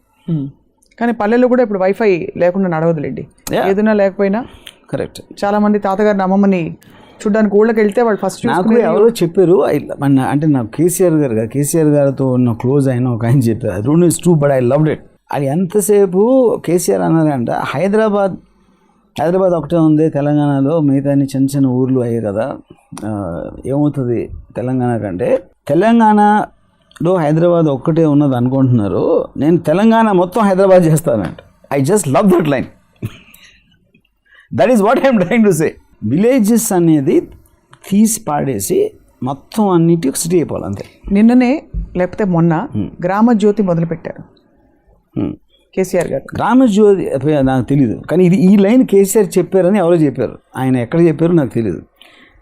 కానీ పల్లెల్లో కూడా ఇప్పుడు వైఫై లేకుండా నడవదులేండి, ఏదైనా లేకపోయినా. కరెక్ట్. చాలా మంది తాతగారిని అమ్మమ్మని చూడడానికి ఊళ్ళకి వెళ్తే వాళ్ళు ఫస్ట్ నాకు ఎవరో చెప్పారు, అంటే నాకు కేసీఆర్ గారితో ఉన్న క్లోజ్ అయిన ఒక ఆయన చెప్పారు. I don't know it's true but I loved it. అది ఎంతసేపు కేసీఆర్ అన్నారంట, హైదరాబాద్ ఒకటే ఉంది తెలంగాణలో, మిగతా చిన్న చిన్న ఊర్లు అయ్యాయి కదా, ఏమవుతుంది తెలంగాణ కంటే, తెలంగాణలో హైదరాబాద్ ఒక్కటే ఉన్నది అనుకుంటున్నారు, నేను తెలంగాణ మొత్తం హైదరాబాద్ చేస్తానంట. I just love that line. That is what I'm trying to say. Villages అనేది తీసి పాడేసి మొత్తం అన్నిటి సిటీ అయిపోవాలి అంతే. నిన్ననే లేకపోతే మొన్న గ్రామ జ్యోతి మొదలుపెట్టారు కేసీఆర్ గారు. గ్రామ జ్యోతి నాకు తెలీదు, కానీ ఈ లైన్ కేసీఆర్ చెప్పారని ఎవరో చెప్పారు. ఆయన ఎక్కడ చెప్పారో నాకు తెలీదు.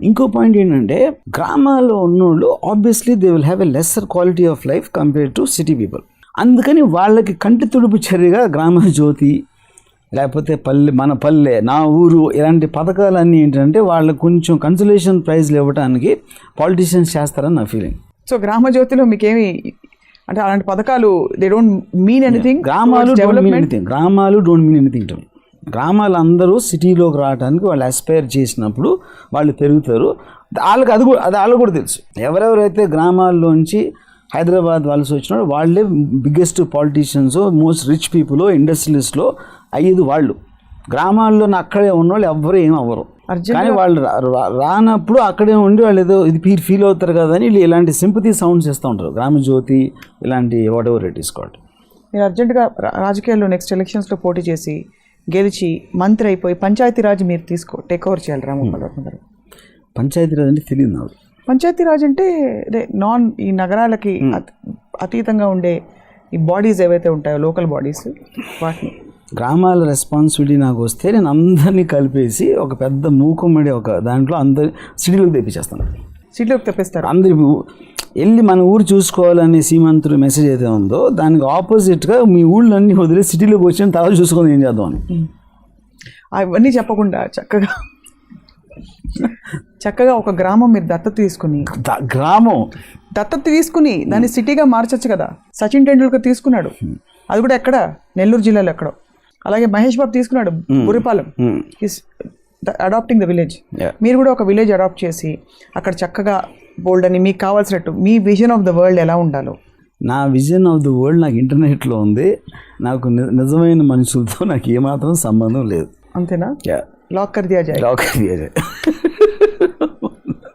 ఇంకో పాయింట్ ఏంటంటే, గ్రామాల్లో ఉన్నోళ్ళు obviously they will have a lesser quality of life compare to city people. అందుకని వాళ్ళకి కంటి తుడుపు చర్యగా గ్రామ జ్యోతి లేకపోతే మన పల్లె నా ఊరు ఇలాంటి పథకాలన్నీ ఏంటంటే వాళ్ళకు కొంచెం కన్సలేషన్ ప్రైజ్లు ఇవ్వడానికి పాలిటీషియన్స్ చేస్తారని నా ఫీలింగ్. సో గ్రామ జ్యోతిలో మీకేమి అంటే అలాంటి పథకాలు దే డోంట్ మీన్ ఎనీథింగ్. గ్రామాలు డోంట్ మీన్ ఎనీథింగ్ టు. గ్రామాలు అందరూ సిటీలోకి రావడానికి వాళ్ళు అస్పైర్ చేసినప్పుడు వాళ్ళు పెరుగుతారు. వాళ్ళు కూడా తెలుసు. ఎవరెవరైతే గ్రామాల్లోంచి హైదరాబాద్ వలస వచ్చినాడు వాళ్ళే biggest politicians, most rich people, ఇండస్ట్రియలిస్ట్లో అయ్యేది వాళ్ళు. గ్రామాల్లో అక్కడే ఉన్నవాళ్ళు ఎవ్వరూ ఏం అవ్వరు. కానీ వాళ్ళు రానప్పుడు అక్కడే ఉండి వాళ్ళు ఏదో ఇది ఫీల్ అవుతారు కదా అని ఇలాంటి సింపతి సౌండ్స్ ఇస్తూ ఉంటారు. గ్రామ జ్యోతి ఇలాంటి what ever it is called. మీరు అర్జెంటుగా రాజకీయాల్లో నెక్స్ట్ ఎలక్షన్స్లో పోటీ చేసి గెలిచి మంత్రి అయిపోయి పంచాయతీరాజ్ మీరు టేక్ ఓవర్ చేయాలి రామగోపాల్ గారు. పంచాయతీరాజ్ అంటే తెలియదు నాకు. పంచాయతీరాజ్ అంటే అదే ఈ నగరాలకి అతీతంగా ఉండే ఈ బాడీస్ ఏవైతే ఉంటాయో లోకల్ బాడీస్, వాటిని గ్రామాల రెస్పాన్సిబిలిటీ నాకు వస్తే నేను అందరినీ కలిపేసి ఒక పెద్ద మూకుమ్మడి ఒక దాంట్లో అందరి సిటీలోకి తెప్పించేస్తాను. సిటీలోకి తెప్పిస్తారు. అందరి వెళ్ళి మన ఊరు చూసుకోవాలనే సీమంతుడు మెసేజ్ అయితే ఉందో దానికి ఆపోజిట్గా మీ ఊళ్ళన్నీ వదిలి సిటీలోకి వచ్చిన తర్వాత చూసుకొని ఏం చేద్దాం అని. అవన్నీ చెప్పకుండా చక్కగా ఒక గ్రామం మీరు దత్తత తీసుకుని దాన్ని సిటీగా మార్చచ్చు కదా. సచిన్ టెండూల్కర్ తీసుకున్నాడు, అది కూడా ఎక్కడ, నెల్లూరు జిల్లాలో ఎక్కడో. అలాగే మహేష్ బాబు తీసుకున్నాడు గురిపాలెం. Adapting the village. మీరు కూడా ఒక విలేజ్ అడాప్ట్ చేసి అక్కడ చక్కగా బోల్డ్ అని మీకు కావాల్సినట్టు మీ విజన్ ఆఫ్ ద వరల్డ్ ఎలా ఉండాలో. నా విజన్ ఆఫ్ ద వరల్డ్ నాకు ఇంటర్నెట్లో ఉంది. నాకు నిజమైన మనుషులతో నాకు ఏమాత్రం సంబంధం లేదు. అంతేనా? लॉक कर दिया जाए लॉक कर दिया जाए